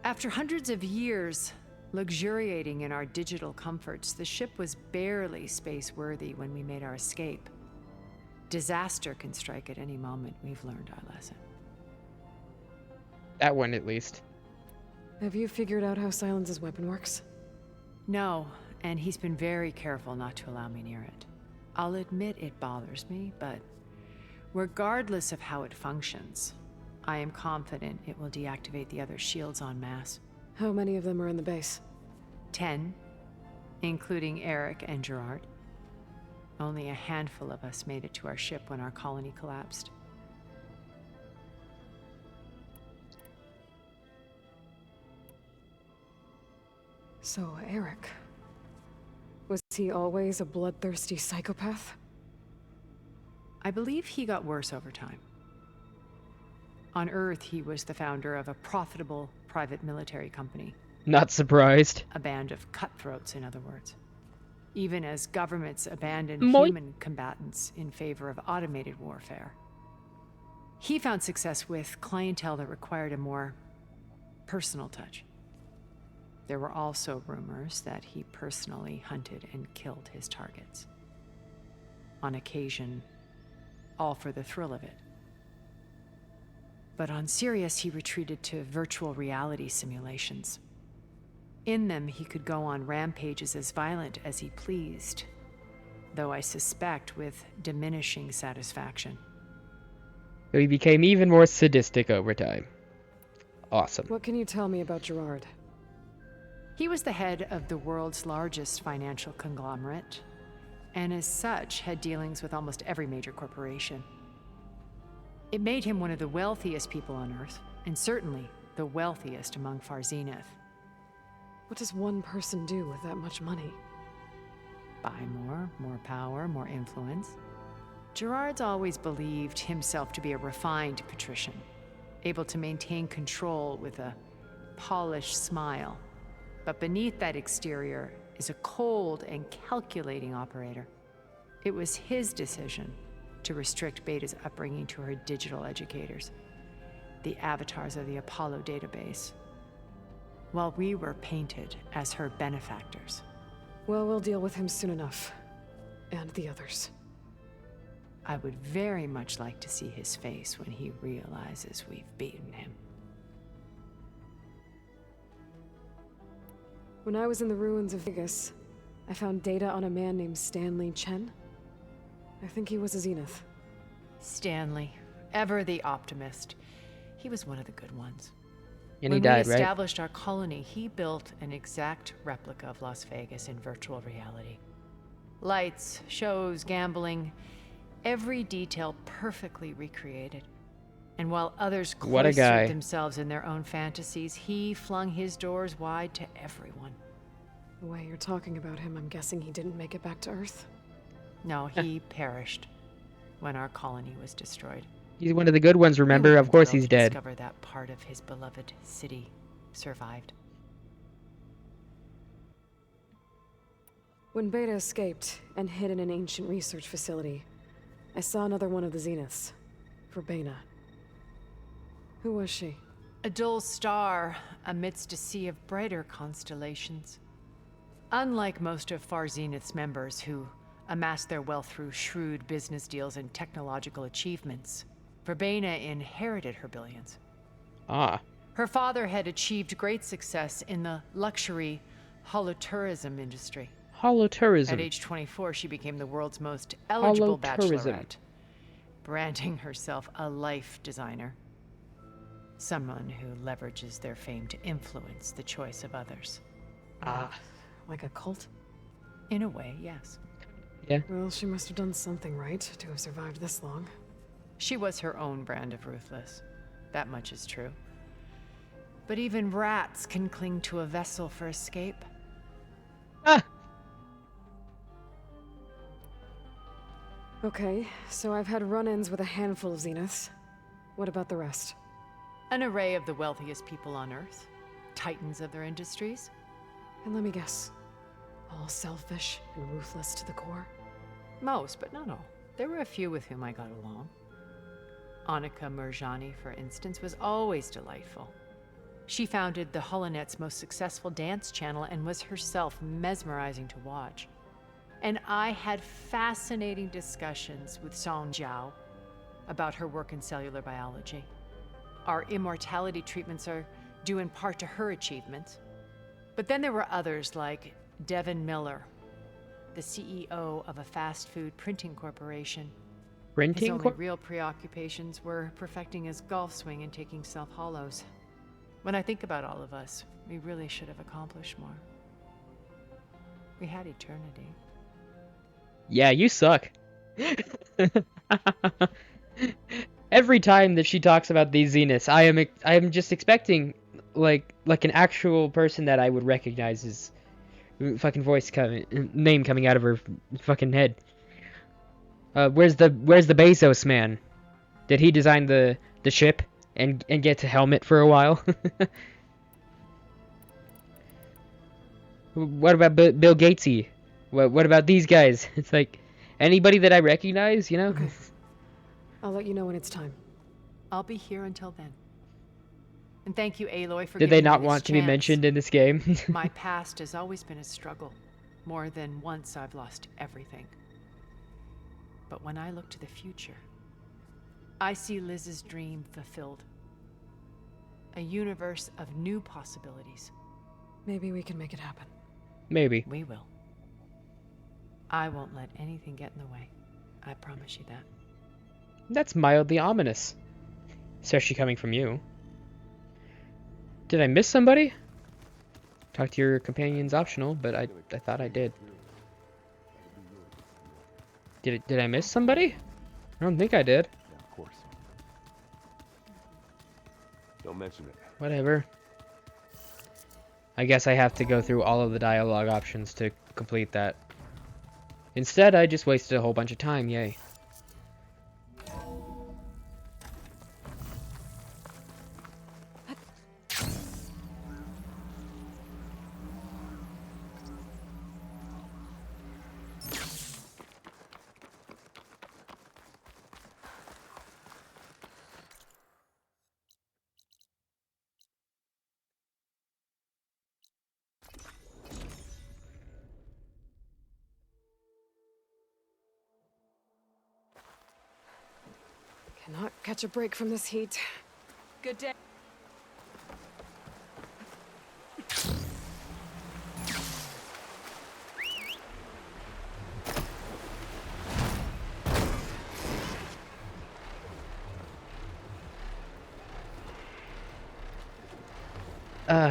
After hundreds of years luxuriating in our digital comforts, the ship was barely space-worthy when we made our escape. Disaster can strike at any moment. We've learned our lesson. That one, at least. Have you figured out how Silence's weapon works? No, and he's been very careful not to allow me near it. I'll admit it bothers me, but regardless of how it functions, I am confident it will deactivate the other shields en masse. How many of them are in the base? 10, including Eric and Gerard. Only a handful of us made it to our ship when our colony collapsed. So, Eric. Was he always a bloodthirsty psychopath? I believe he got worse over time. On Earth, he was the founder of a profitable private military company. Not surprised. A band of cutthroats, in other words. Even as governments abandoned Moi. human combatants in favor of automated warfare. He found success with clientele that required a more personal touch. There were also rumors that he personally hunted and killed his targets. On occasion, all for the thrill of it. But on Sirius, he retreated to virtual reality simulations. In them, he could go on rampages as violent as he pleased, though I suspect with diminishing satisfaction. So he became even more sadistic over time. Awesome. What can you tell me about Gerard? He was the head of the world's largest financial conglomerate, and as such had dealings with almost every major corporation. It made him one of the wealthiest people on Earth, and certainly the wealthiest among Far Zenith. What does one person do with that much money? Buy more power, more influence. Gerard's always believed himself to be a refined patrician, able to maintain control with a polished smile. But beneath that exterior is a cold and calculating operator. It was his decision to restrict Beta's upbringing to her digital educators, the avatars of the Apollo database, while we were painted as her benefactors. Well, we'll deal with him soon enough. And the others. I would very much like to see his face when he realizes we've beaten him. When I was in the ruins of Vegas, I found data on a man named Stanley Chen. I think he was a Zenith. Stanley, ever the optimist. He was one of the good ones. And he died, When we right? established our colony, he built an exact replica of Las Vegas in virtual reality. Lights, shows, gambling, every detail perfectly recreated. And while others What a guy. cloistered themselves in their own fantasies, he flung his doors wide to everyone. The way you're talking about him, I'm guessing he didn't make it back to Earth. No, he perished when our colony was destroyed. He's one of the good ones, remember? We were Of course thrilled he's to dead. discover that part of his beloved city survived. When Beta escaped and hid in an ancient research facility, I saw another one of the Zeniths. Verbena. Who was she? A dull star amidst a sea of brighter constellations. Unlike most of Far Zenith's members who amassed their wealth through shrewd business deals and technological achievements, Verbena inherited her billions. Ah. Her father had achieved great success in the luxury holotourism industry. At Holotourism. age 24, she became the world's most eligible Holotourism. bachelorette. branding herself a life designer. Someone who leverages their fame to influence the choice of others. Like a cult? In a way, yes. Yeah. Well, she must have done something right to have survived this long. She was her own brand of ruthless. That much is true. But even rats can cling to a vessel for escape. Okay, so I've had run-ins with a handful of Zeniths. What about the rest? An array of the wealthiest people on Earth. Titans of their industries. And let me guess. All selfish and ruthless to the core? Most, but not all. There were a few with whom I got along. Annika Murjani, for instance, was always delightful. She founded the Holonet's most successful dance channel and was herself mesmerizing to watch. And I had fascinating discussions with Song Jiao about her work in cellular biology. Our immortality treatments are due in part to her achievements. But then there were others like Devin Miller, the CEO of a fast food printing corporation. His only real preoccupations were perfecting his golf swing and taking self-hollows. When I think about all of us, we really should have accomplished more. We had eternity. Yeah, you suck. Every time that she talks about these Zeniths, I am just expecting like an actual person that I would recognize as fucking name coming out of her fucking head. Where's the Bezos man? Did he design the ship and get to helmet for a while? What about Bill Gatesy? What about these guys? It's like anybody that I recognize, you know? Okay. I'll let you know when it's time. I'll be here until then. And thank you, Aloy, for Did they giving not me this want to be chance. mentioned in this game? My past has always been a struggle. More than once I've lost everything. But when I look to the future, I see Liz's dream fulfilled. A universe of new possibilities. Maybe we can make it happen. Maybe. We will. I won't let anything get in the way. I promise you that. That's mildly ominous. Especially coming from you. Did I miss somebody? Talk to your companion's optional, but I thought I did. Did I miss somebody? I don't think I did. Yeah, of course. Don't mention it. Whatever. I guess I have to go through all of the dialogue options to complete that. Instead, I just wasted a whole bunch of time, yay. Cannot catch a break from this heat. Good day.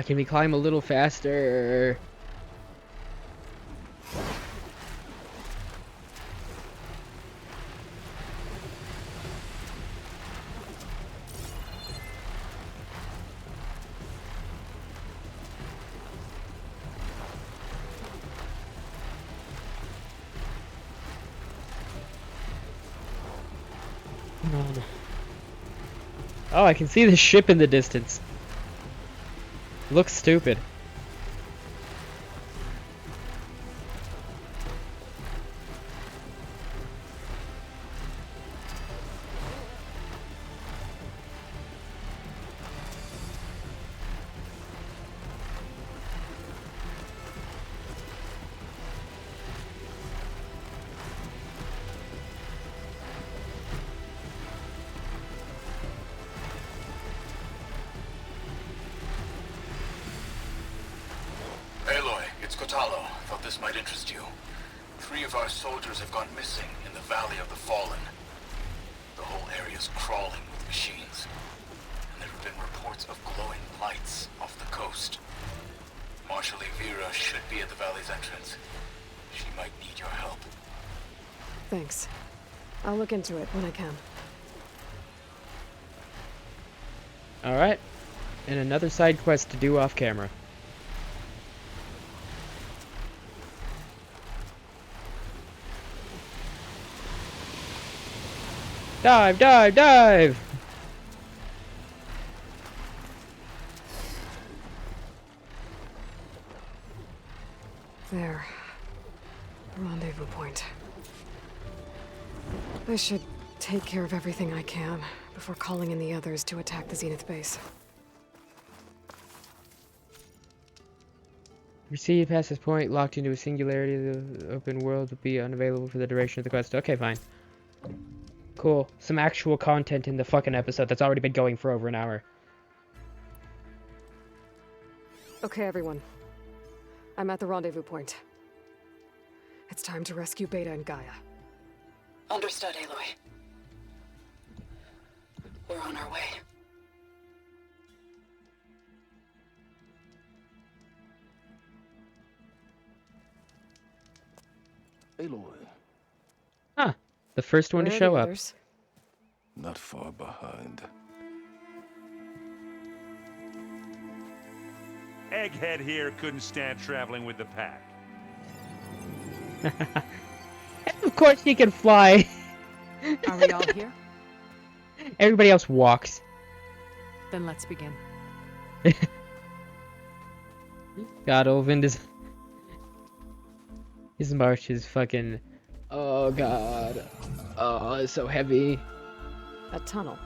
Can we climb a little faster? Come on. Oh, I can see the ship in the distance. Looks stupid. Aloy, it's Kotallo. Thought this might interest you. 3 of our soldiers have gone missing in the Valley of the Fallen. The whole area's crawling with machines. And there have been reports of glowing lights off the coast. Marshal Vera should be at the valley's entrance. She might need your help. Thanks. I'll look into it when I can. Alright. And another side quest to do off camera. Dive, dive, dive! There. Rendezvous point. I should take care of everything I can before calling in the others to attack the Zenith base. Receive past this point, locked into a singularity. The open world will be unavailable for the duration of the quest. Okay, fine. Cool. Some actual content in the fucking episode that's already been going for over an hour. Okay, everyone. I'm at the rendezvous point. It's time to rescue Beta and Gaia. Understood, Aloy. We're on our way. Aloy. Huh. The first one to Where are show the up. others? Not far behind. Egghead here couldn't stand traveling with the pack. Of course he can fly. Are we all here? Everybody else walks. Then let's begin. God, Olvind is... His march is fucking... Oh, God. Oh, it's so heavy. A tunnel.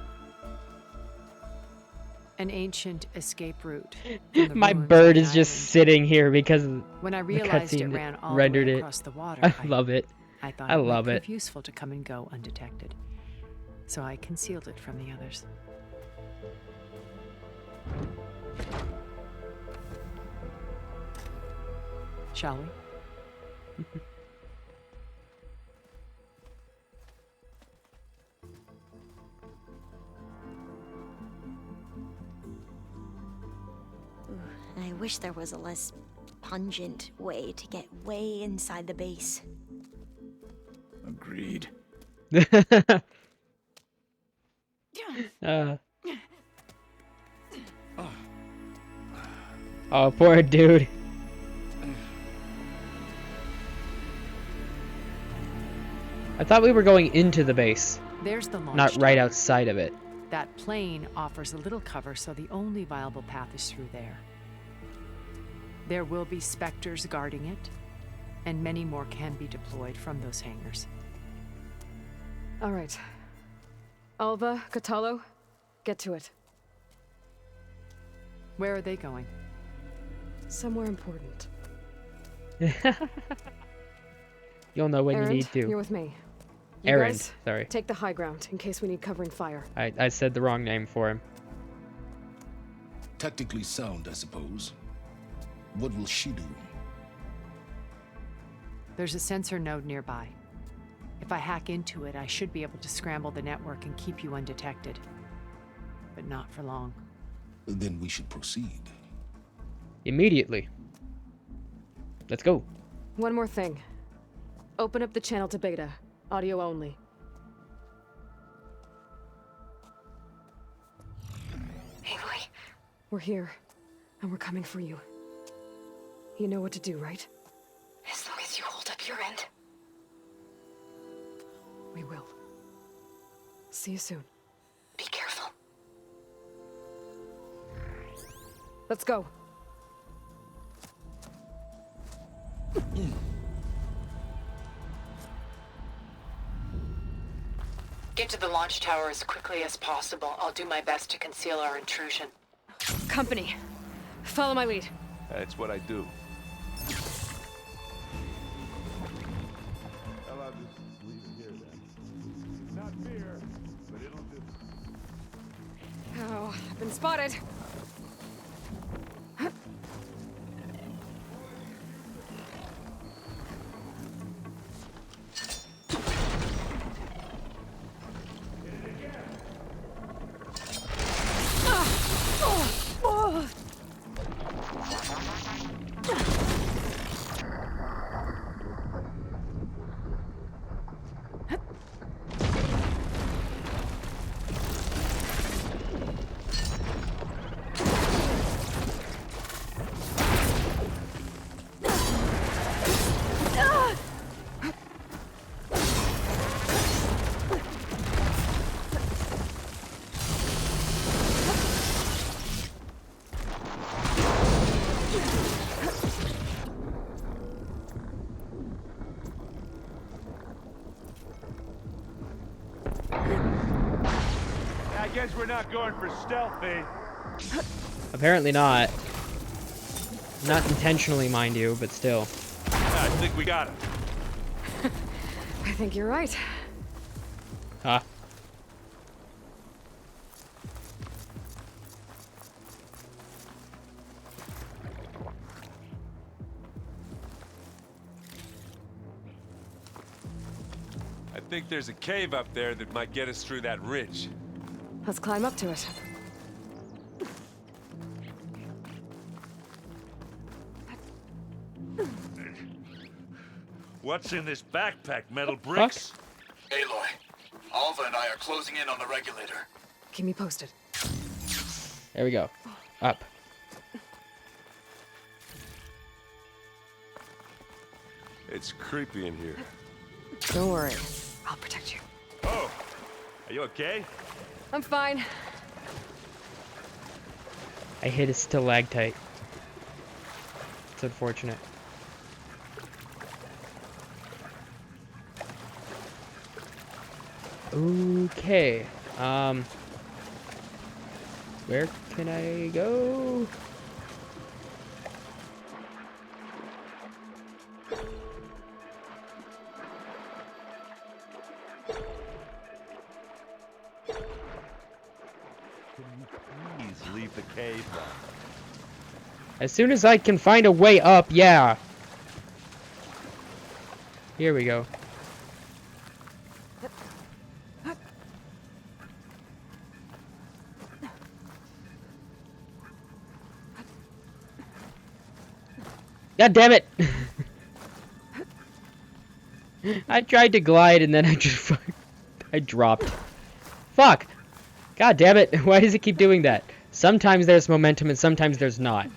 An ancient escape route. My bird is just sitting here because when I the realized it cutscene ran all rendered the way it. across the water, I love it. I thought I it love might it. prove useful to come and go undetected. So I concealed it from the others. Shall we? I wish there was a less pungent way to get way inside the base. Agreed. Oh, poor dude. I thought we were going into the base, There's the launch not right tower. outside of it. That plane offers a little cover, so the only viable path is through there. There will be Spectres guarding it, and many more can be deployed from those hangars. All right. Alva, Catalo, get to it. Where are they going? Somewhere important. You'll know when Erend, you need to. You're with me. You Erend, guys, sorry. take the high ground in case we need covering fire. I said the wrong name for him. Tactically sound, I suppose. What will she do? There's a sensor node nearby. If I hack into it, I should be able to scramble the network and keep you undetected. But not for long. Then we should proceed. Immediately. Let's go. One more thing. Open up the channel to Beta. Audio only. Aloy? We're here, and we're coming for you. You know what to do, right? As long as you hold up your end. We will. See you soon. Be careful. Let's go. Get to the launch tower as quickly as possible. I'll do my best to conceal our intrusion. Company. Follow my lead. That's what I do. I'll just leave it here then. Not fear, but it'll do. Oh, I've been spotted. I guess we're not going for stealthy. Apparently not. Not intentionally, mind you, but still. I think we got it. I think you're right. Huh? I think there's a cave up there that might get us through that ridge. Let's climb up to it. What's in this backpack? Metal bricks? Aloy, Alva and I are closing in on the regulator. Keep me posted. There we go. Up. It's creepy in here. Don't worry. I'll protect you. Oh, are you okay? I'm fine. I hit a stalactite. It's unfortunate. Okay. Where can I go? Please leave the cave now. As soon as I can find a way up, yeah. Here we go. God damn it! I tried to glide and then I dropped. Fuck! God damn it! Why does it keep doing that? Sometimes there's momentum and sometimes there's not.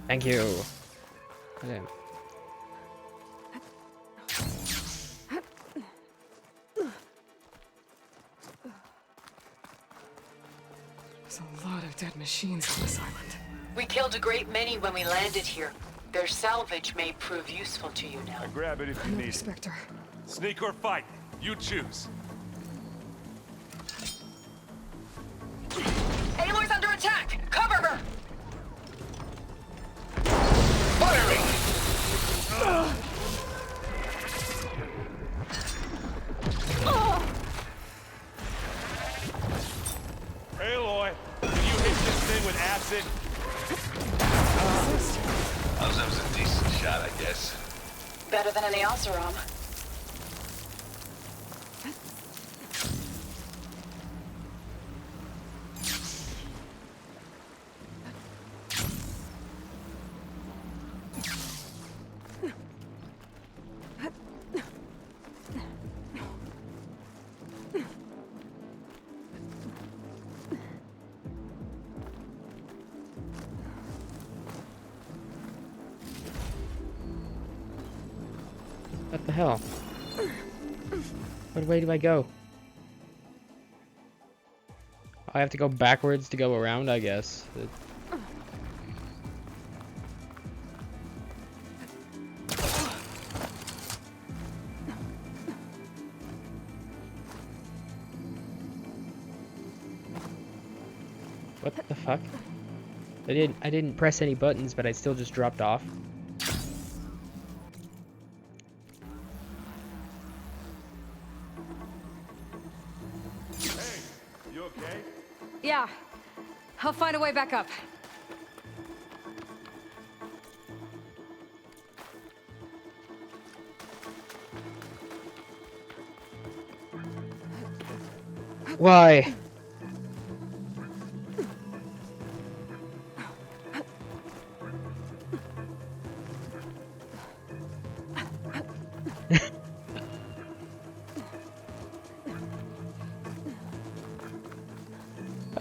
Thank you. Okay. There's a lot of dead machines on this island. We killed a great many when we landed here. Their salvage may prove useful to you now. Grab it if you need it. Spectre. Sneak or fight, you choose. Aloy's under attack! Cover her! Aloy, can you hit this thing with acid? That was a decent shot, I guess. Better than any Oseram. What the hell? What way do I go? I have to go backwards to go around, I guess. What the fuck? I didn't press any buttons, but I still just dropped off. Yeah. I'll find a way back up. Why?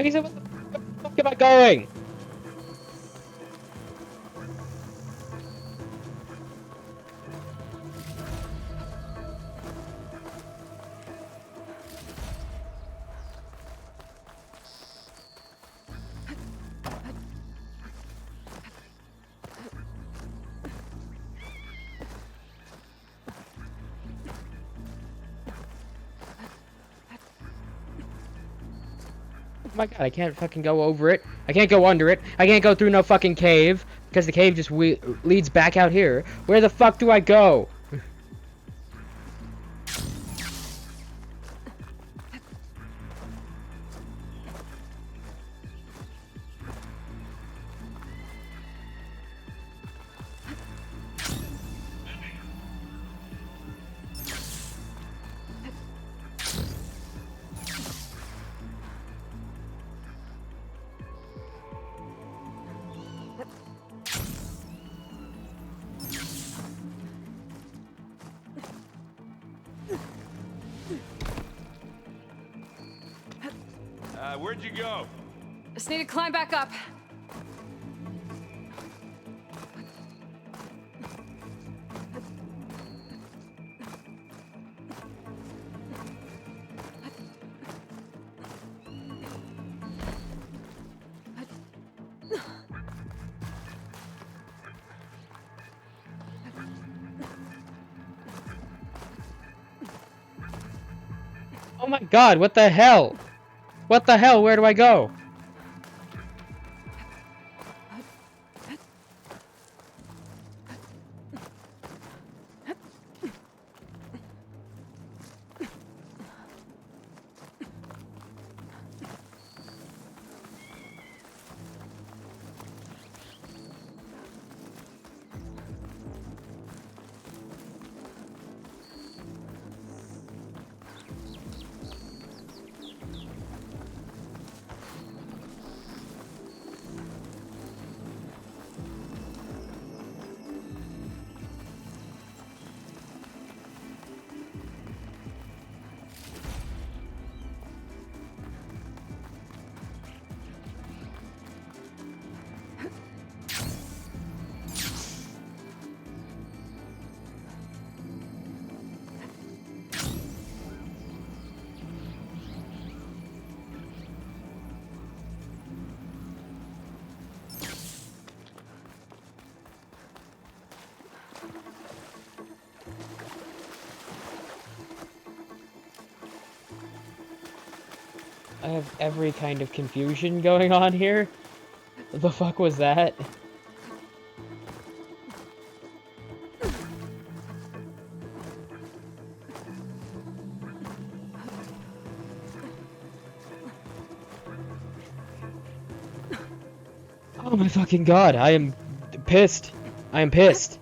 Okay, so what the fuck am I going? Oh my god, I can't fucking go over it. I can't go under it. I can't go through no fucking cave. Because the cave just leads back out here. Where the fuck do I go? Where'd you go? Just need to climb back up. Oh my god, what the hell? What the hell? Where do I go? I have every kind of confusion going on here. What the fuck was that? Oh my fucking god, I am pissed. I am pissed.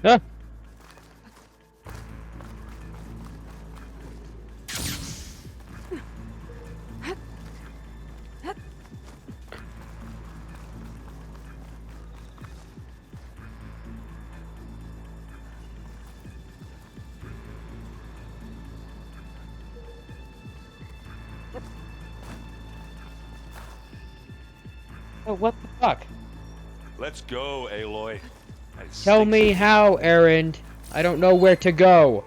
Huh? Oh, what the fuck? Let's go, Aloy. Tell me how, Erend. I don't know where to go.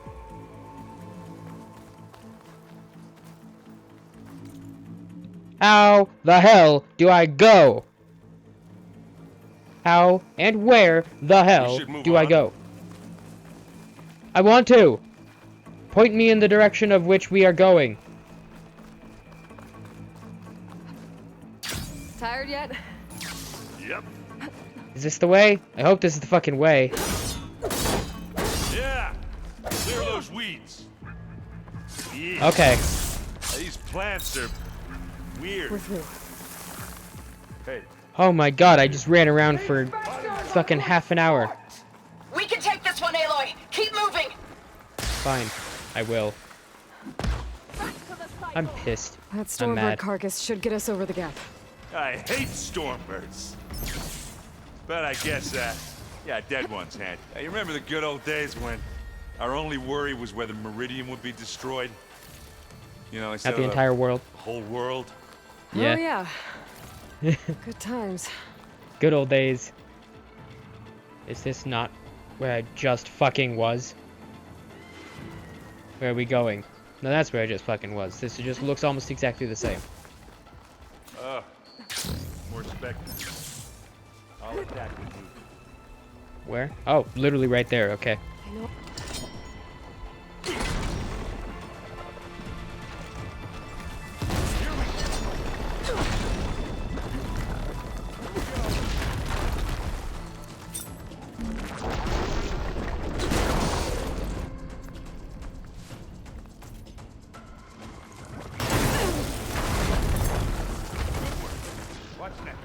How the hell do I go? How and where the hell do I go? I want to. Point me in the direction of which we are going. Tired yet? Yep. Is this the way? I hope this is the fucking way. Yeah. Clear those weeds. Yeah. Okay. These plants are weird. We're through. Hey. Oh my god, I just ran around for fucking half an hour. We can take this one, Aloy. Keep moving. Fine. I will. I'm pissed. That I'm Stormbird mad. carcass should get us over the gap. I hate Stormbirds. But I guess, yeah, dead ones, hand. You remember the good old days when our only worry was whether Meridian would be destroyed? You know, At the entire world. Whole world. Yeah. Oh, yeah. Good times. Good old days. Is this not where I just fucking was? Where are we going? No, that's where I just fucking was. This just looks almost exactly the same. More specters. I'll attack with you. Where? Oh, literally right there. Okay. I know. What's next?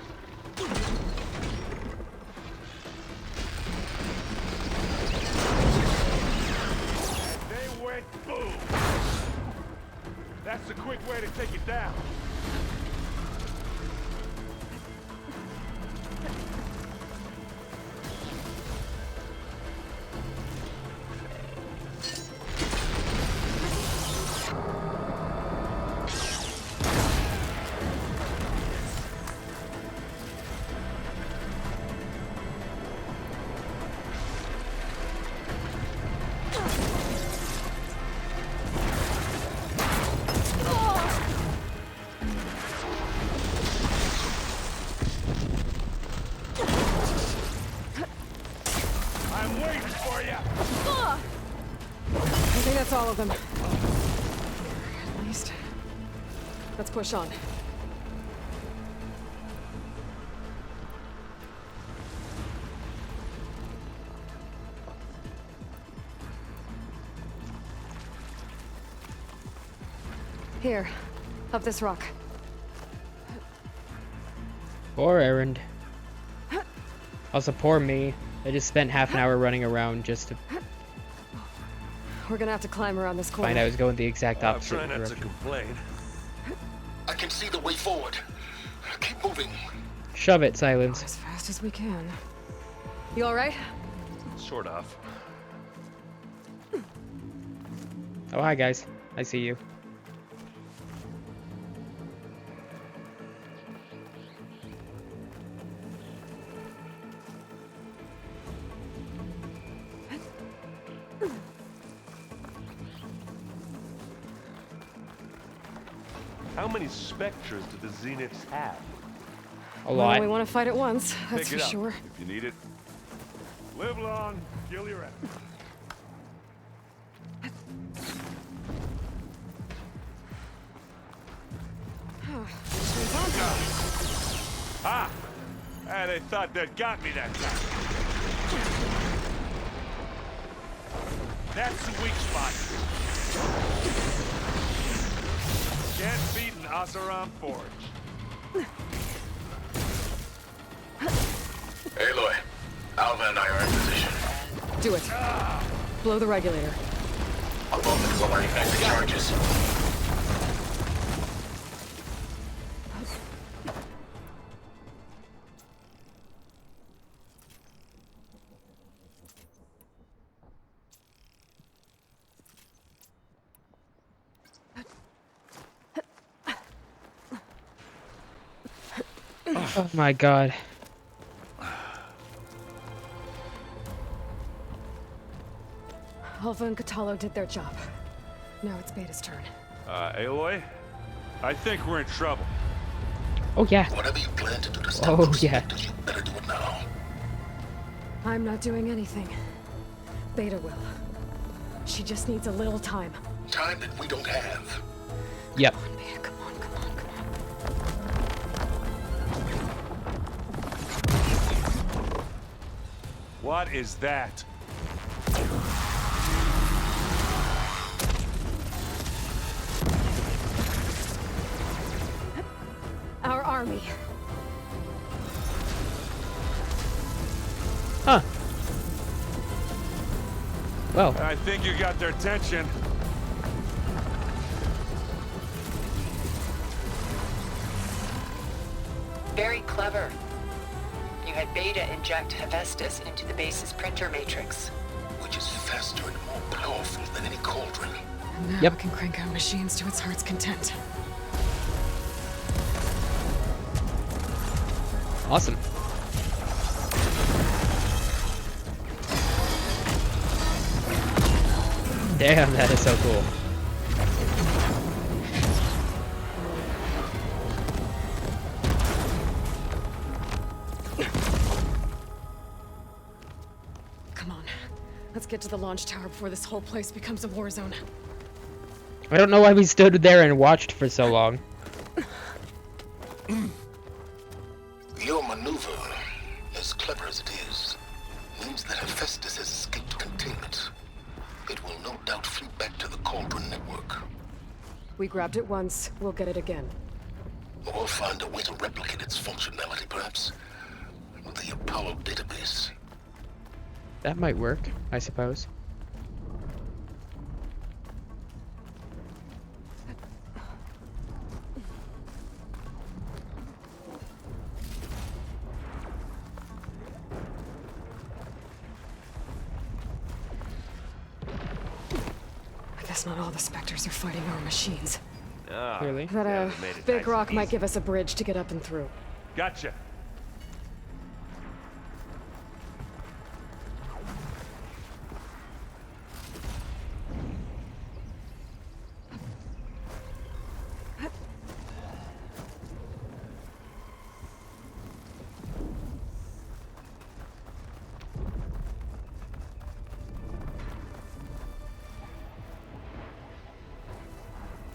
And they went boom. That's the quick way to take it down. I'm waiting for you. I think that's all of them. At least. Let's push on. Here, up this rock. Poor Erend. Also, poor me. I just spent half an hour running around just to We're gonna have to climb around this corner. find I was going the exact I'm opposite trying not to direction. complain. I can see the way forward. Keep moving. Shove it, Silence. As fast as we can. You all right? Sort of. Oh, hi, guys. I see you. How many specters do the Zeniths have? A lot. Well, we want to fight it once, that's Pick for it up sure. if you need it. Live long, kill your enemy. Ah! Ah, they thought they'd got me that time. That's the weak spot. Can't beat an Oseram forge. Aloy, Alva and I are in position. Do it. Blow the regulator. A moment while I ignite the charges. Oh my god. Alva and Kotallo did their job. Now it's Beta's turn. Aloy? I think we're in trouble. Oh yeah. Whatever you plan to do to stop Oh those yeah. specters, you better do it now. I'm not doing anything. Beta will. She just needs a little time. Time that we don't have. Yep. Beta, come on, come on, come on. What is that? Our army. Huh. Well. I think you got their attention. Very clever. You had Beta inject Hephaestus into the base's printer matrix. Which is faster and more powerful than any cauldron. Now Yep. we can crank out machines to its heart's content. Awesome. Damn, that is so cool. Come on. Let's get to the launch tower before this whole place becomes a war zone. I don't know why we stood there and watched for so long. Your maneuver, as clever as it is, means that Hephaestus has escaped containment. It will no doubt flee back to the Cauldron network. We grabbed it once, we'll get it again. Or find a way to replicate its functionality, perhaps. With the Apollo database. That might work, I suppose. I guess not all the Spectres are fighting our machines. Ah, Clearly. That yeah, they made it big nice rock and might easy. give us a bridge to get up and through. Gotcha.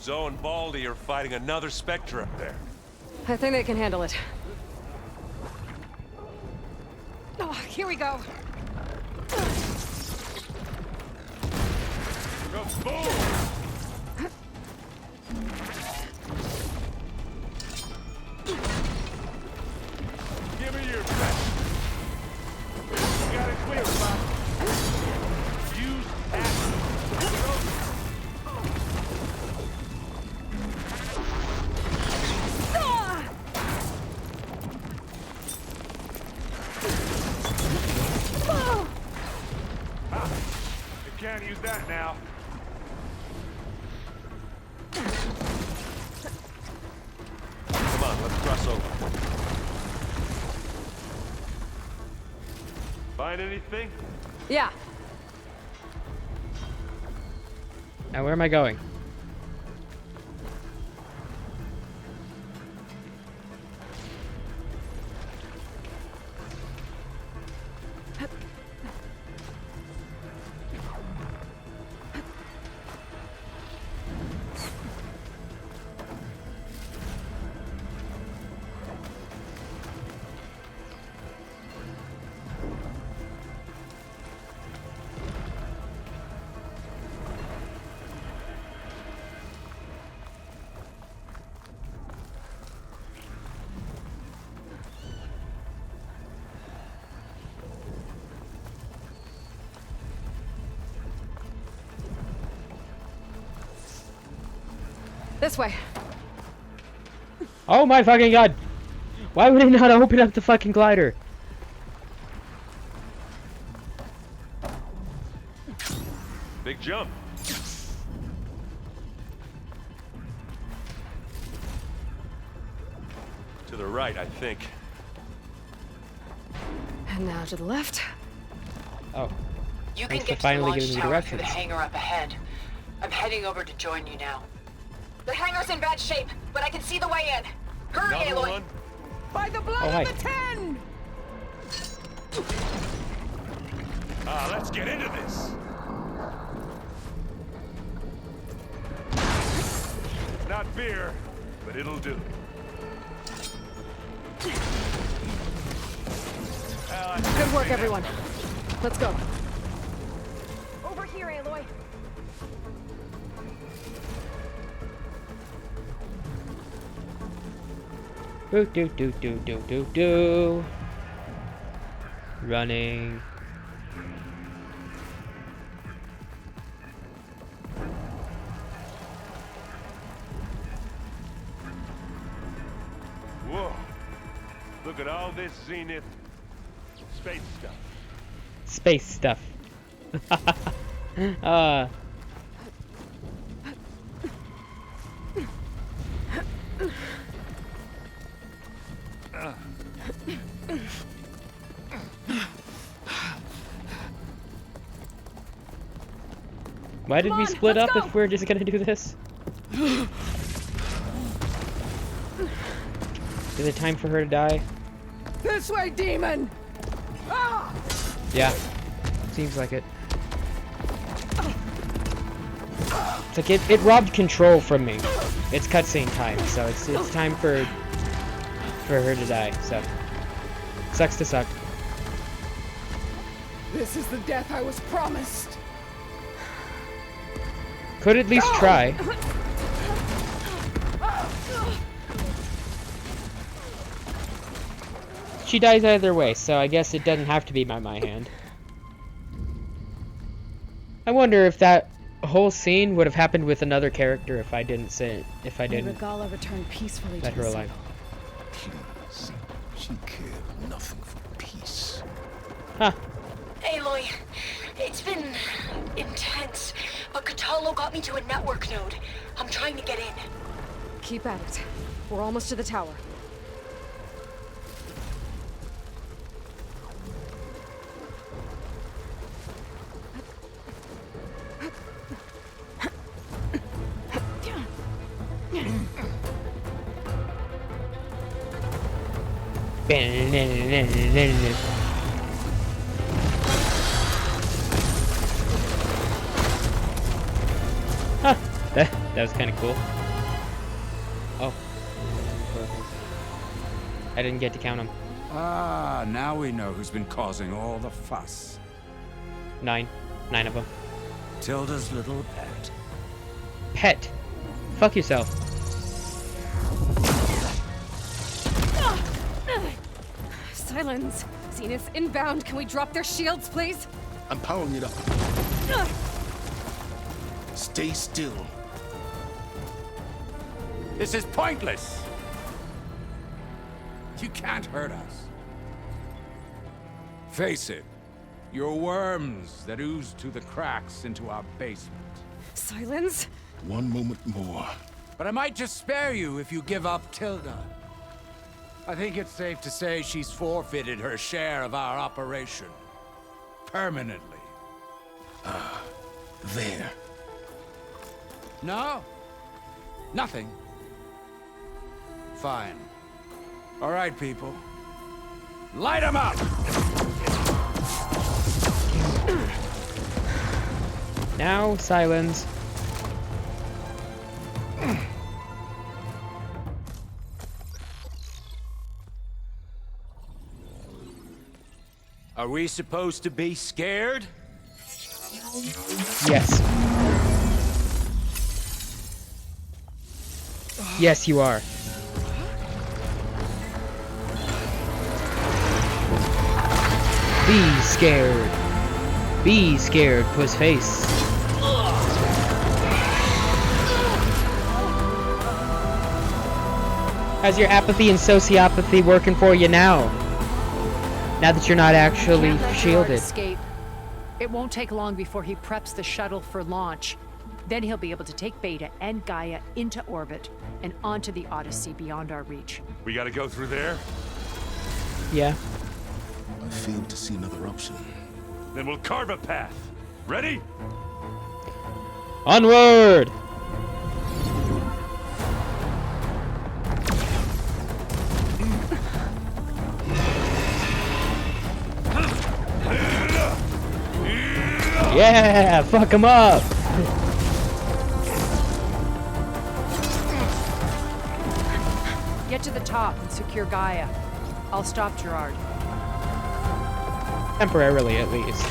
Zoe and Baldy are fighting another Spectre up there. I think they can handle it. Oh, here we go. Kaboom! Give me your best. You got it clear, Bob. Use action. You can't use that now. Come on, let's cross over. Find anything? Yeah. Now where am I going? This way. Oh my fucking god! Why would he not open up the fucking glider? Big jump. To the right, I think. And now to the left. Oh. You can Thanks for get to the finally launch giving me tower through the directions. hangar up ahead. I'm heading over to join you now. The hangar's in bad shape, but I can see the way in. Hurry, Another Aloy! one. By the blood Oh, hi. of the Ten! Let's get into this. Not beer, but it'll do. Good work, everyone. Let's go. Over here, Aloy. Do do do do do do do. Running. Whoa. Look at all this Zenith space stuff. Space stuff. Why did we split up if we're just gonna do this? Is it time for her to die? This way, demon! Ah! Yeah. Seems like it. It's like it robbed control from me. It's cutscene time, so it's time for her to die, so. Sucks to suck. This is the death I was promised. Could at least try. She dies either way, so I guess it doesn't have to be by my hand. I wonder if that whole scene would have happened with another character if I didn't Regala returned peacefully let to her the alive. Please. She cared nothing for peace. Huh. Aloy, it's been intense, but Kotallo got me to a network node. I'm trying to get in. Keep at it. We're almost to the tower. Huh. That was kind of cool. Oh. I didn't get to count them. Ah, now we know who's been causing all the fuss. 9. 9 of them. Tilda's little pet. Pet. Fuck yourself. Silence. Zenith inbound. Can we drop their shields, please? I'm powering it up. Stay still. This is pointless. You can't hurt us. Face it. You're worms that ooze through the cracks into our basement. Silence? One moment more. But I might just spare you if you give up Tilda. I think it's safe to say she's forfeited her share of our operation. Permanently. There. No? Nothing? Fine. All right, people. Light 'em up! Now, silence. Are we supposed to be scared? Yes. Yes, you are. Be scared. Be scared, puss face. How's your apathy and sociopathy working for you now? Now that you're not actually Can't let Gerard shielded. escape. It won't take long before he preps the shuttle for launch. Then he'll be able to take Beta and Gaia into orbit and onto the Odyssey beyond our reach. We gotta go through there? Yeah. I failed to see another option. Then we'll carve a path. Ready? Onward! Yeah! Fuck him up! Get to the top and secure Gaia. I'll stop Gerard. Temporarily, at least.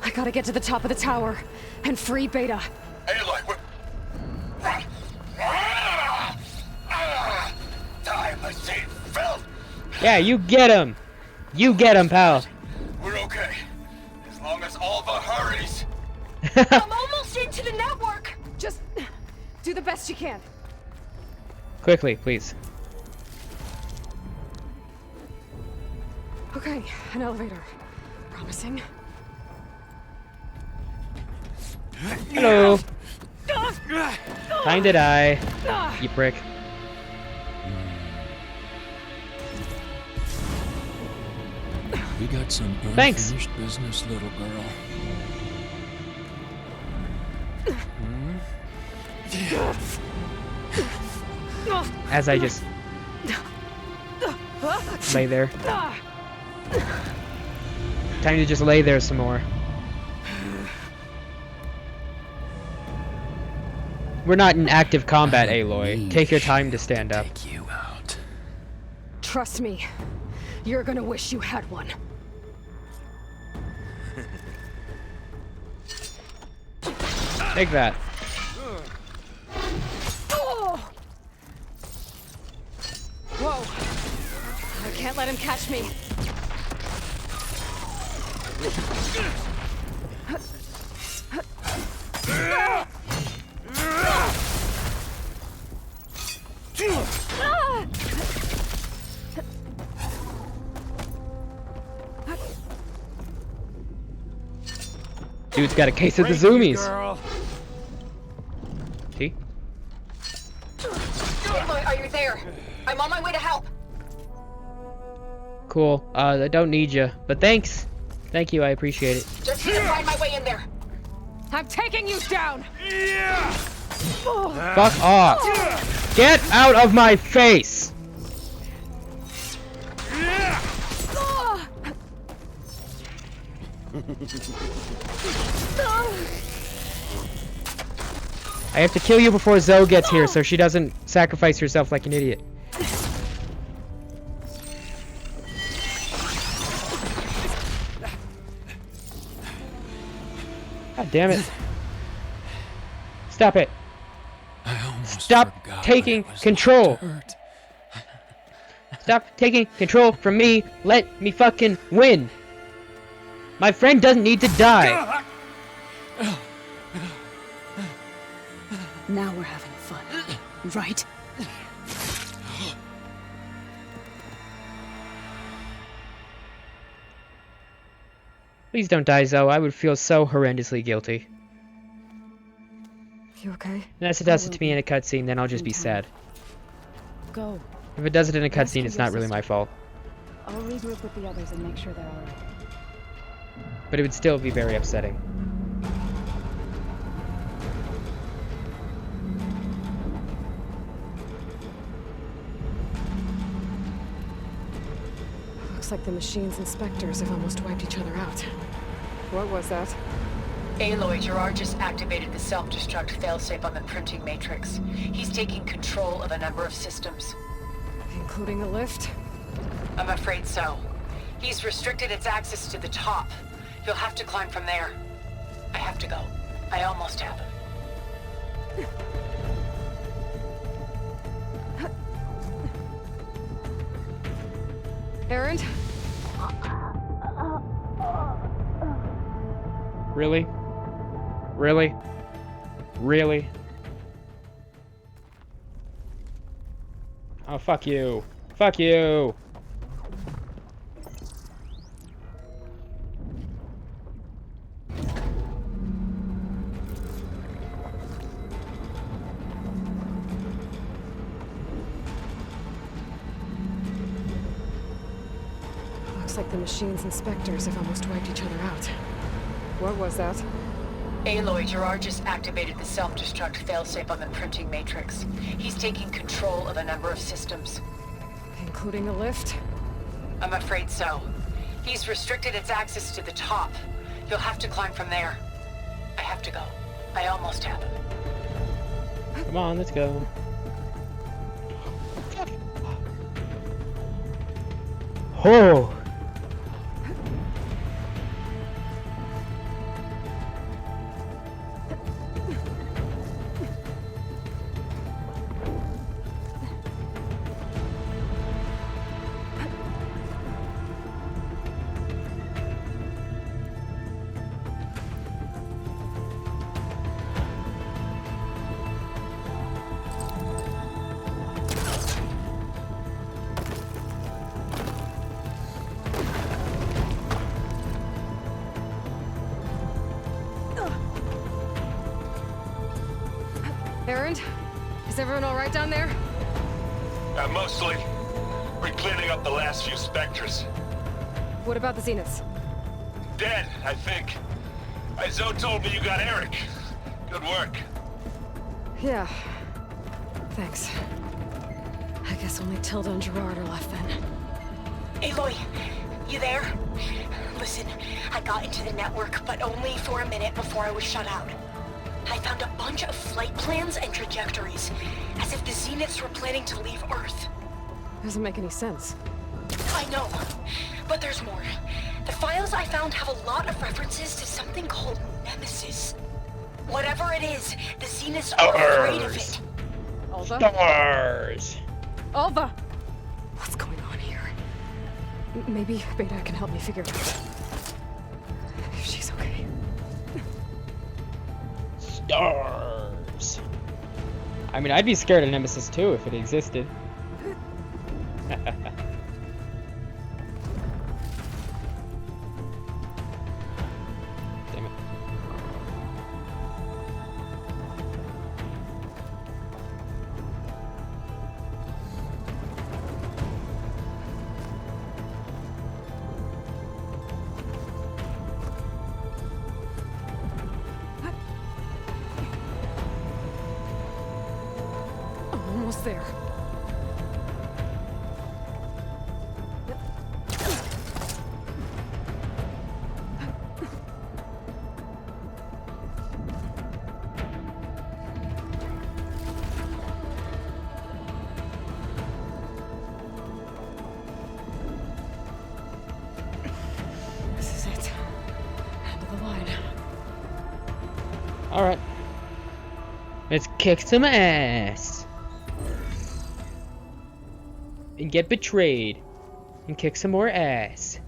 I gotta get to the top of the tower and free Beta. Aloy, we're... Time has seen filth! Yeah, you get him! You get him, pal! We're okay. As long as Alva hurries. I'm almost into the network! Just do the best you can. Quickly, please. Okay, an elevator. Promising. Hello. Time to die, you prick. We got some Thanks. unfinished business, little girl. As I just lay there. Time to just lay there some more. We're not in active combat, Aloy. Take your time to stand up. Trust me, you're gonna wish you had one. Take that. Whoa! I can't let him catch me. Dude's got a case of the zoomies. See? Aloy, are you there? I'm on my way to help. Cool. I don't need you, but thanks. Thank you, I appreciate it. Just need to find my way in there. I'm taking you down! Yeah! Fuck off! Get out of my face! I have to kill you before Zoe gets here so she doesn't sacrifice herself like an idiot. God damn it. Stop it. Stop taking control. Stop taking control from me. Let me fucking win. My friend doesn't need to die. Now we're having fun, right? Please don't die, Zoe. I would feel so horrendously guilty. You okay? Unless it does it to me in a cutscene, then I'll just be sad. Go. If it does it in a cutscene, it's not really my fault. I'll regroup with the others and make sure they're alright. But it would still be very upsetting. Looks like the machine's inspectors have almost wiped each other out. What was that? Aloy, Gerard just activated the self-destruct failsafe on the printing matrix. He's taking control of a number of systems. Including the lift? I'm afraid so. He's restricted its access to the top. You'll have to climb from there. I have to go. I almost have him. Erend? Really? Really? Really? Oh, fuck you. Fuck you! Looks like the machine's inspectors have almost wiped each other out. What was that? Aloy, Gerard just activated the self-destruct failsafe on the printing matrix. He's taking control of a number of systems. Including the lift? I'm afraid so. He's restricted its access to the top. You'll have to climb from there. I have to go. I almost have him. Come on, let's go. Oh! Erend, is everyone all right down there? Mostly. We're cleaning up the last few Spectres. What about the Zeniths? Dead, I think. Zoe told me you got Eric. Good work. Yeah. Thanks. I guess only Tilda and Gerard are left then. Aloy, you there? Listen, I got into the network, but only for a minute before I was shut out. I found a bunch of flight plans and trajectories, as if the Zeniths were planning to leave Earth. Doesn't make any sense. I know, but there's more. The files I found have a lot of references to something called Nemesis. Whatever it is, the Zeniths are afraid of it. Alva? Stars! Alva! What's going on here? Maybe Beta can help me figure it out. If she's okay. Stars! I mean, I'd be scared of Nemesis too if it existed. Damn it. I'm almost there. This is it. End of the line. Alright. Let's kick some ass. And get betrayed. And kick some more ass.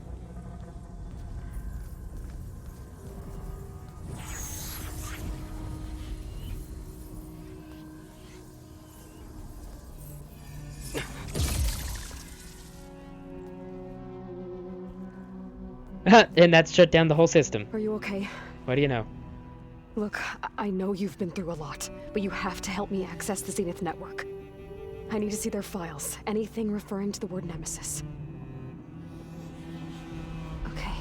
And that's shut down the whole system. Are you okay? What do you know? Look, I know you've been through a lot, but you have to help me access the Zenith network. I need to see their files. Anything referring to the word Nemesis. Okay.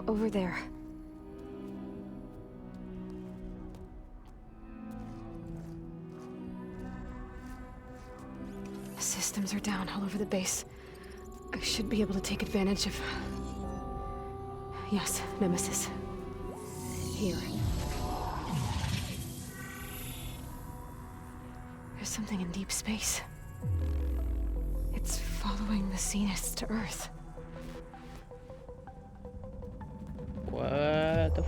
Over there. The systems are down all over the base. I should be able to take advantage of... Yes, Nemesis. Here. There's something in deep space. It's following the Zeniths to Earth. What the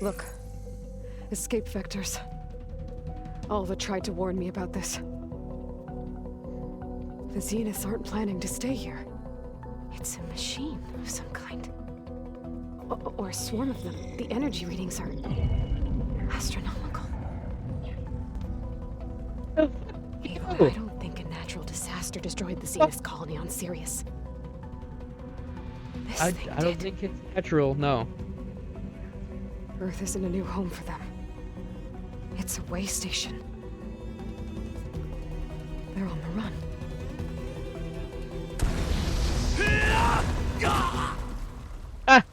Look. Escape vectors. Alva tried to warn me about this. The Zeniths aren't planning to stay here. It's a machine of some kind. Or a swarm of them. The energy readings are... astronomical. I don't think a natural disaster destroyed the Zenith colony on Sirius. I don't think it's natural, no. Earth isn't a new home for them. It's a way station. They're on the run. Ah!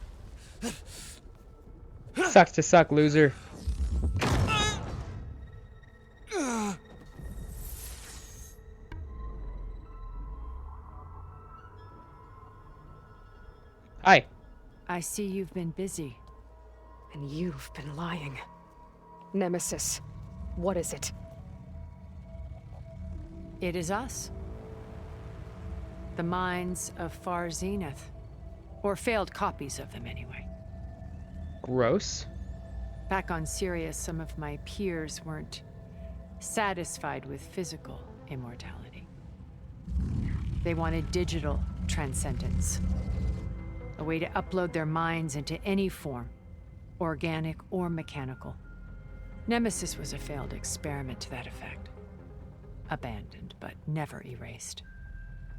Sucks to suck, loser. Hi. I see you've been busy. And you've been lying. Nemesis, what is it? It is us. The minds of Far Zenith. Or failed copies of them, anyway. Gross. Back on Sirius, some of my peers weren't satisfied with physical immortality. They wanted digital transcendence. A way to upload their minds into any form, organic or mechanical. Nemesis was a failed experiment to that effect. Abandoned, but never erased.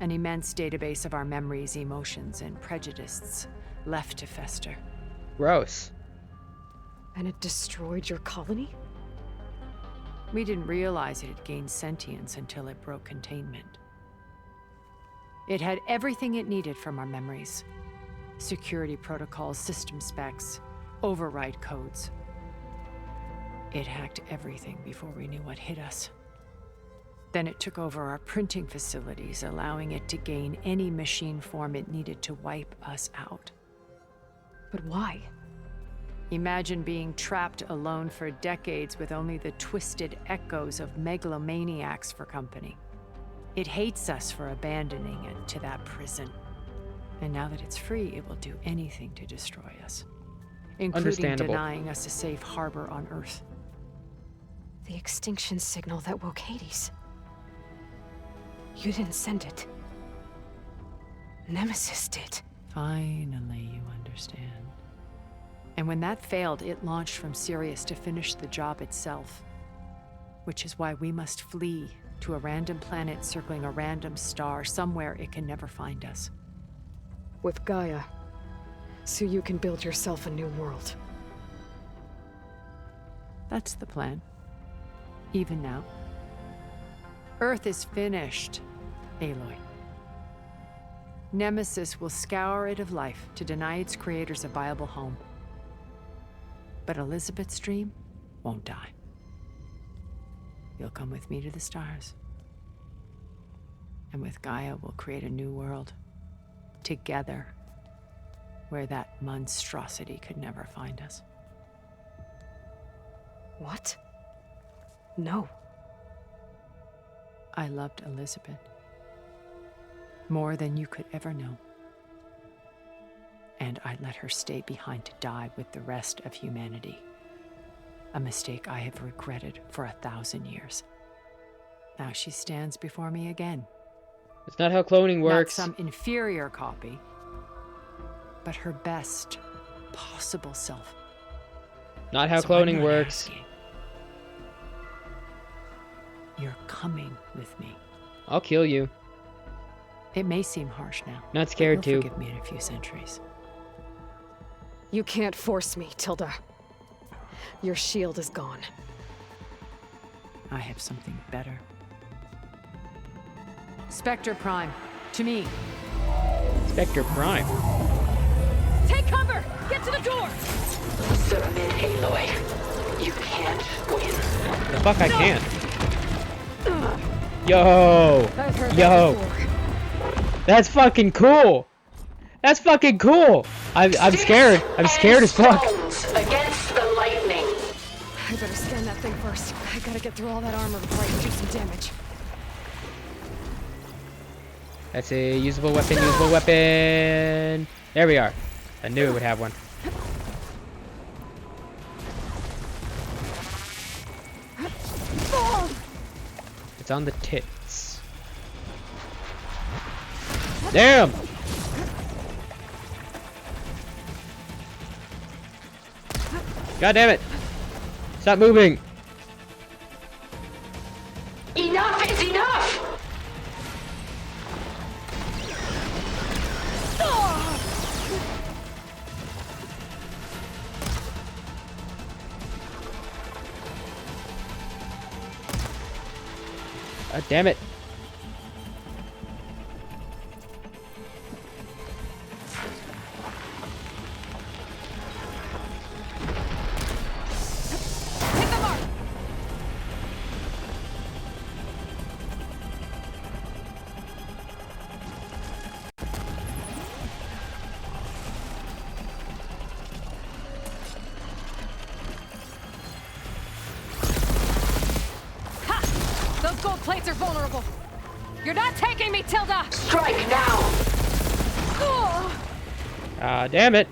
An immense database of our memories, emotions, and prejudices left to fester. Gross. And it destroyed your colony? We didn't realize it had gained sentience until it broke containment. It had everything it needed from our memories. Security protocols, system specs, override codes. It hacked everything before we knew what hit us. Then it took over our printing facilities, allowing it to gain any machine form it needed to wipe us out. But why? Imagine being trapped alone for decades with only the twisted echoes of megalomaniacs for company. It hates us for abandoning it to that prison. And now that it's free, it will do anything to destroy us, including denying us a safe harbor on Earth. The extinction signal that woke Hades. You didn't send it. Nemesis did. Finally, you understand. And when that failed, it launched from Sirius to finish the job itself. Which is why we must flee to a random planet circling a random star, somewhere it can never find us. With Gaia. So you can build yourself a new world. That's the plan. Even now. Earth is finished, Aloy. Nemesis will scour it of life to deny its creators a viable home. But Elizabeth's dream won't die. You'll come with me to the stars. And with Gaia, we'll create a new world. Together. Where that monstrosity could never find us. What? No. I loved Elizabeth. More than you could ever know. And I let her stay behind to die with the rest of humanity. A mistake I have regretted for 1,000 years. Now she stands before me again. It's not how cloning works. Not some inferior copy, but her best possible self. Not how cloning works. You're coming with me. I'll kill you. It may seem harsh now. Not scared to. to. Forgive me in a few centuries. You can't force me, Tilda. Your shield is gone. I have something better. Spectre Prime, to me. Spectre Prime? Take cover! Get to the door! Submit, Aloy. You can't win. The fuck I can't. Yo! Yo! That's fucking cool! That's fucking cool! I'm scared. I'm scared as fuck. Against the lightning. I better scan that thing first. I gotta get through all that armor before I can do some damage. That's a usable weapon, usable weapon! There we are. I knew it would have one. It's on the tits. Damn! God damn it! Stop moving! Enough is enough! God damn it! Those gold plates are vulnerable. You're not taking me, Tilda! Strike now! Ah, damn it!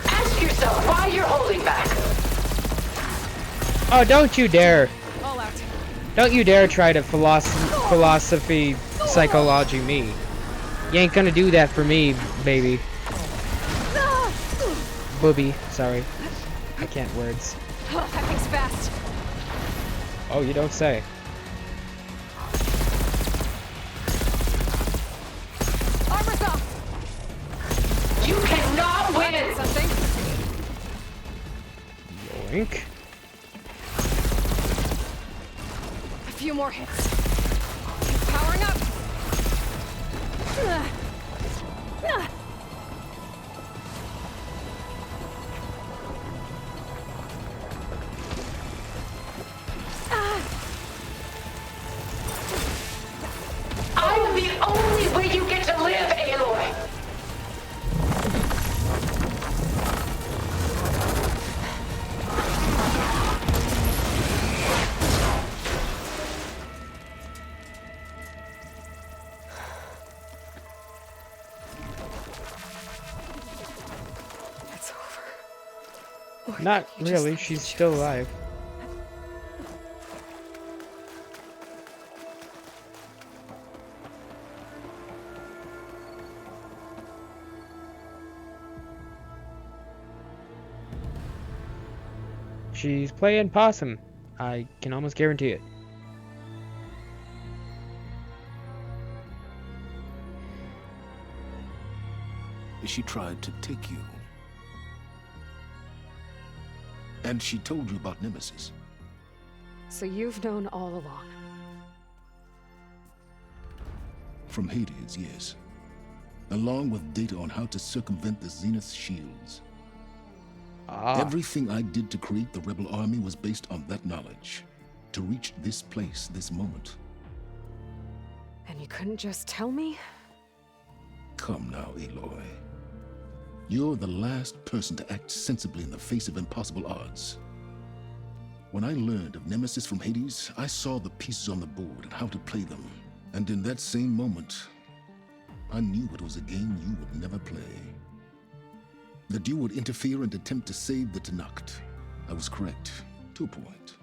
Ask yourself why you're holding back. Oh, don't you dare! All out. Don't you dare try to philosophy psychology me. You ain't gonna do that for me, baby. Booby, sorry. I can't words. Oh, that thing's fast. Oh, you don't say. Armor's off. You cannot win! Something. Yoink. A few more hits. Powering up. I'm the only way you get to live, Aloy! It's over. Not really, she's still alive. She's playing possum. I can almost guarantee it. She tried to take you. And she told you about Nemesis. So you've known all along. From Hades, yes. Along with data on how to circumvent the Zenith shields. Everything I did to create the Rebel Army was based on that knowledge. To reach this place, this moment. And you couldn't just tell me? Come now, Aloy. You're the last person to act sensibly in the face of impossible odds. When I learned of Nemesis from Hades, I saw the pieces on the board and how to play them. And in that same moment, I knew it was a game you would never play. That you would interfere and attempt to save the Tenakth. I was correct, to a point.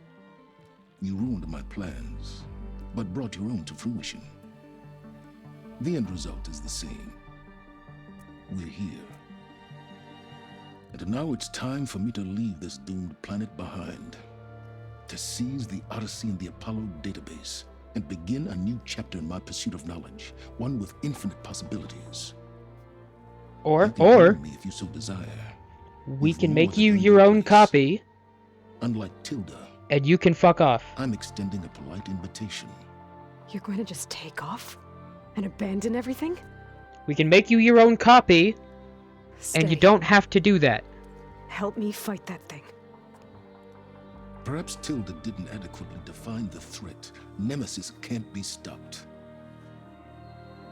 You ruined my plans, but brought your own to fruition. The end result is the same. We're here. And now it's time for me to leave this doomed planet behind. To seize the Odyssey and the Apollo database, and begin a new chapter in my pursuit of knowledge, one with infinite possibilities. Or Me if you so desire. we can make you your own copy. Unlike Tilda. And you can fuck off. I'm extending a polite invitation. You're going to just take off? And abandon everything? We can make you your own copy. And you Stay. don't have to do that. Help me fight that thing. Perhaps Tilda didn't adequately define the threat. Nemesis can't be stopped.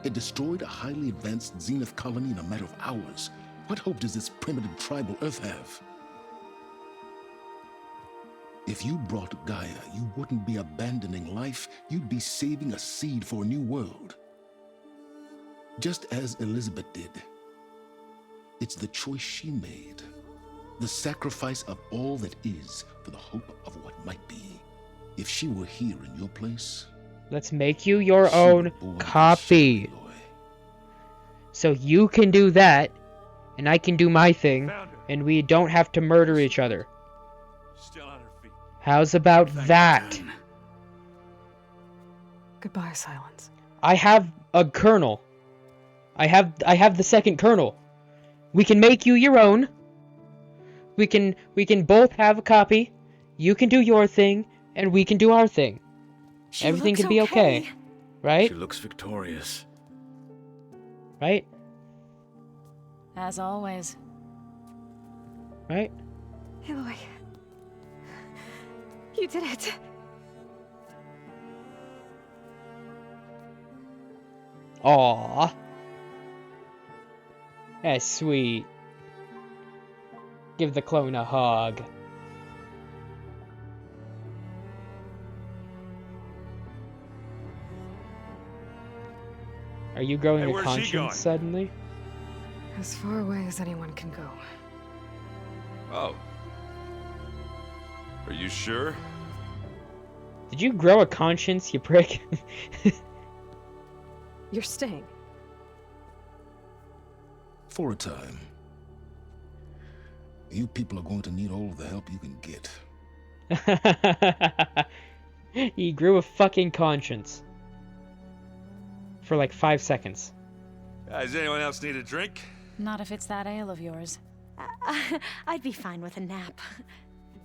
It destroyed a highly advanced Zenith colony in a matter of hours. What hope does this primitive tribal Earth have? If you brought Gaia, you wouldn't be abandoning life, you'd be saving a seed for a new world. Just as Elizabeth did. It's the choice she made. The sacrifice of all that is for the hope of what might be. If she were here in your place... Let's make you your own copy. So you can do that, and I can do my thing, and we don't have to murder each other. Still on her feet. How's about that? Goodbye, Silence. I have a kernel. I have the second kernel. We can make you your own. We can both have a copy. You can do your thing, and we can do our thing. Everything can be okay. Right? She looks victorious. Right? As always. Right? Aloy. You did it. Aww. That's sweet. Give the clone a hug. Are you growing Hey, a where's she going? conscience suddenly? As far away as anyone can go. Oh. Are you sure? Did you grow a conscience, you prick? You're staying. For a time. You people are going to need all of the help you can get. He grew a fucking conscience. For like 5 seconds. Does anyone else need a drink? Not if it's that ale of yours. I'd be fine with a nap.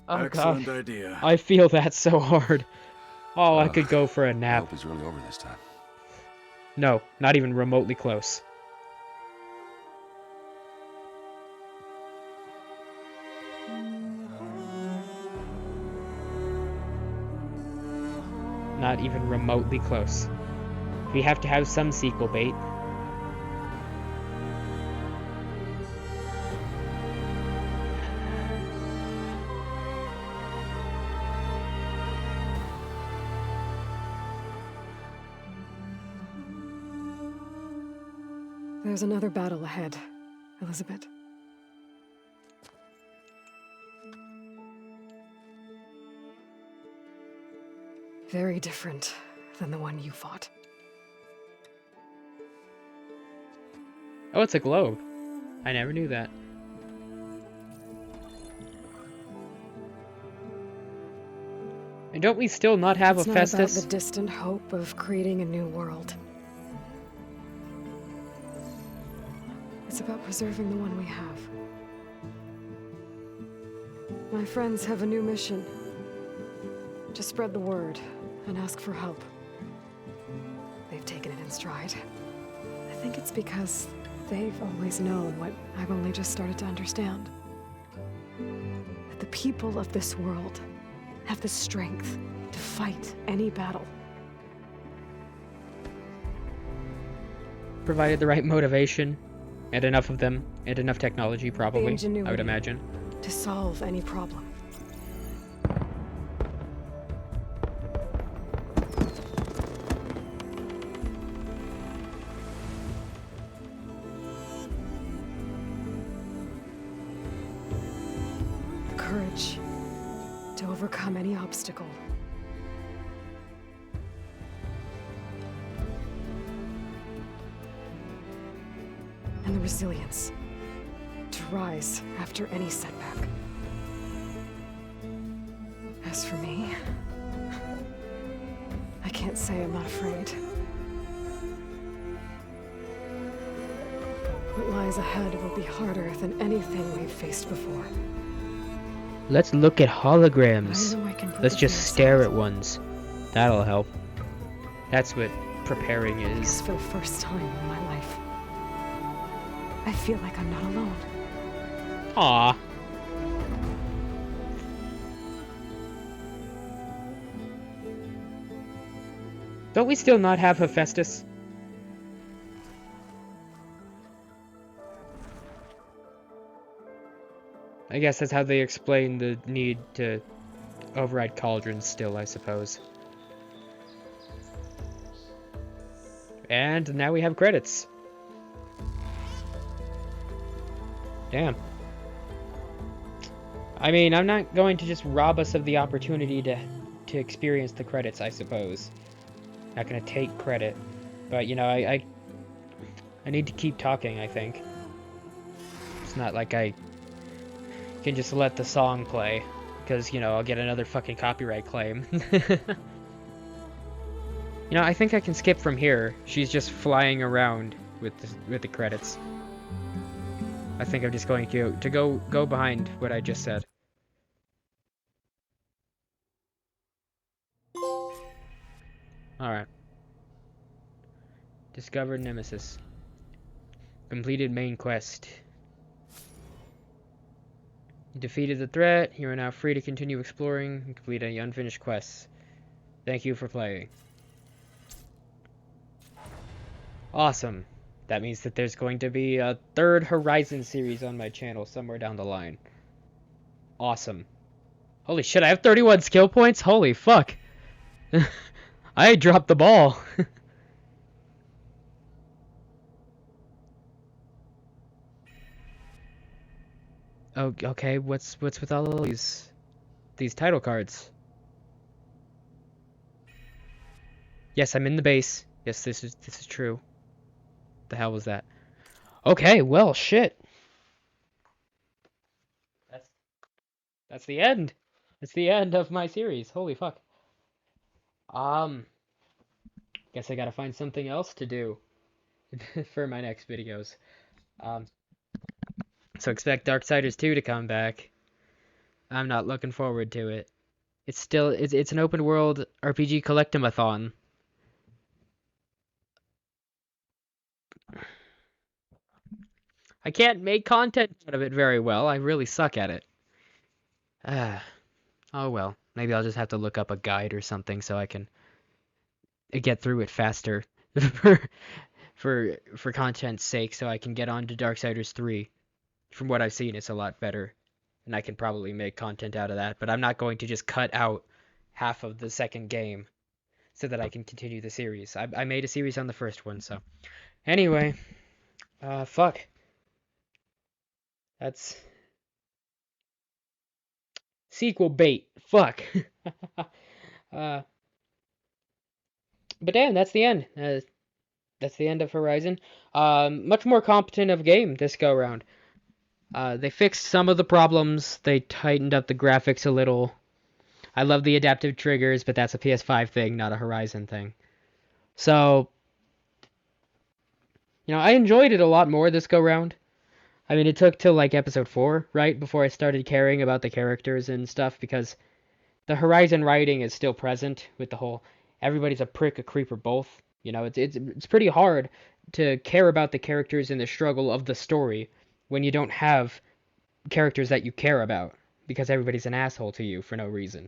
Oh, Excellent God. idea. I feel that so hard. Oh, I could go for a I nap. hope it's really over this time. No, not even remotely close. Not even remotely close. We have to have some sequel bait. There's another battle ahead, Elizabeth. Very different than the one you fought. Oh, it's a globe. I never knew that. And don't we still not have It's a not about Festus? the distant hope of creating a new world. It's about preserving the one we have. My friends have a new mission. To spread the word and ask for help. They've taken it in stride. I think it's because they've always known what I've only just started to understand. That the people of this world have the strength to fight any battle. Provided the right motivation, and enough of them, and enough technology, The probably, I would ingenuity imagine. to solve any problem. The courage to overcome any obstacle. And the resilience to rise after any setback. As for me, I can't say I'm not afraid. What lies ahead will be harder than anything we've faced before. Let's look at holograms. I know I can put Let's the just fear stare aside. at ones. That'll help. That's what preparing is. Because for the first time in my life, I feel like I'm not alone. Aww. Don't we still not have Hephaestus? I guess that's how they explain the need to override cauldrons still, I suppose. And now we have credits. Damn. I mean, I'm not going to just rob us of the opportunity to experience the credits, I suppose. Not gonna take credit. But, you know, I need to keep talking, I think. It's not like I can just let the song play, because, you know, I'll get another fucking copyright claim. You know, I think I can skip from here. She's just flying around with the credits. I think I'm just going to go behind what I just said. Alright. Discovered Nemesis. Completed main quest. Defeated the threat. You are now free to continue exploring and complete any unfinished quests. Thank you for playing. Awesome. That means that there's going to be a third Horizon series on my channel somewhere down the line. Awesome. Holy shit, I have 31 skill points? Holy fuck. I dropped the ball. Oh, okay, what's with all of these title cards? Yes, I'm in the base. Yes, this is true. The hell was that? Okay, well, shit. that's the end. It's the end of my series. Holy fuck. Guess I gotta find something else to do for my next videos. So expect Darksiders 2 to come back. I'm not looking forward to it. It's an open world RPG collectathon. I can't make content out of it very well. I really suck at it. Oh well. Maybe I'll just have to look up a guide or something so I can get through it faster for content's sake, so I can get on to Darksiders 3. From what I've seen, it's a lot better, and I can probably make content out of that, but I'm not going to just cut out half of the second game so that I can continue the series. I made a series on the first one, so... Anyway, fuck. That's... sequel bait. Fuck. But damn, that's the end. That's the end of Horizon. Much more competent of a game this go around. They fixed some of the problems. They tightened up the graphics a little. I love the adaptive triggers, but that's a PS5 thing, not a Horizon thing. So, you know, I enjoyed it a lot more this go round. I mean, it took till like episode 4, right, before I started caring about the characters and stuff, because the Horizon writing is still present with the whole everybody's a prick, a creep, or both. You know, it's pretty hard to care about the characters and the struggle of the story when you don't have characters that you care about, because everybody's an asshole to you for no reason.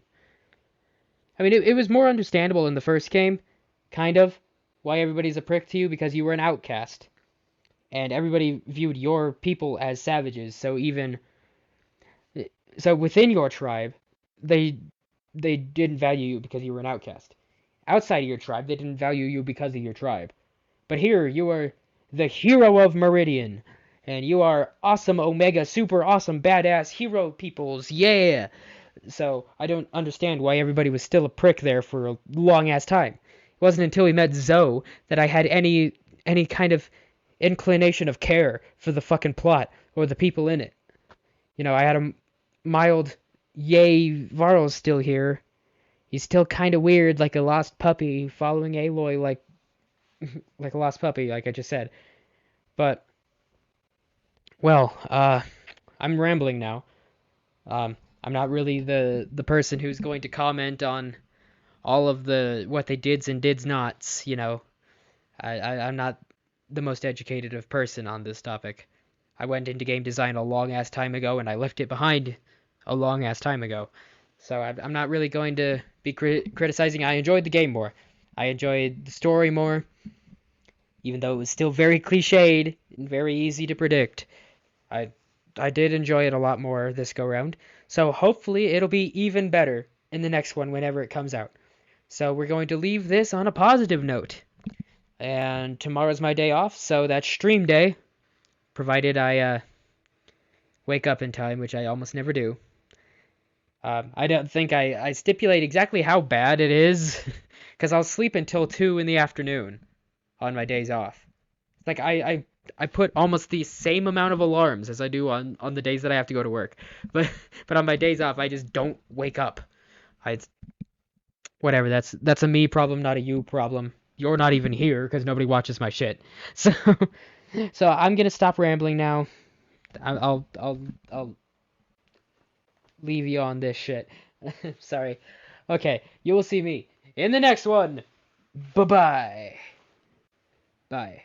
I mean, it was more understandable in the first game, kind of, why everybody's a prick to you, because you were an outcast. And everybody viewed your people as savages, so within your tribe, they didn't value you because you were an outcast. Outside of your tribe, they didn't value you because of your tribe. But here, you are the hero of Meridian, and you are awesome, omega, super awesome, badass hero peoples, yeah! So, I don't understand why everybody was still a prick there for a long-ass time. It wasn't until we met Zoe that I had any kind of inclination of care for the fucking plot, or the people in it. You know, I had a mild, yay, Varl's still here. He's still kind of weird, like a lost puppy, following Aloy like a lost puppy, like I just said. But, well, I'm rambling now. I'm not really the person who's going to comment on all of what they dids and dids nots, you know. I'm not the most educated of person on this topic. I went into game design a long-ass time ago, and I left it behind a long-ass time ago. So I'm not really going to be criticizing. I enjoyed the game more. I enjoyed the story more, even though it was still very cliched and very easy to predict. I did enjoy it a lot more this go-round. So hopefully it'll be even better in the next one whenever it comes out. So we're going to leave this on a positive note. And tomorrow's my day off, so that's stream day, provided I wake up in time, which I almost never do. I don't think I stipulate exactly how bad it is, because I'll sleep until 2 in the afternoon on my days off. Like, I put almost the same amount of alarms as I do on the days that I have to go to work. But on my days off, I just don't wake up. Whatever, that's a me problem, not a you problem. You're not even here, because nobody watches my shit. So I'm gonna stop rambling now. I'll leave you on this shit. Sorry. Okay, you will see me in the next one. Bye-bye. Bye.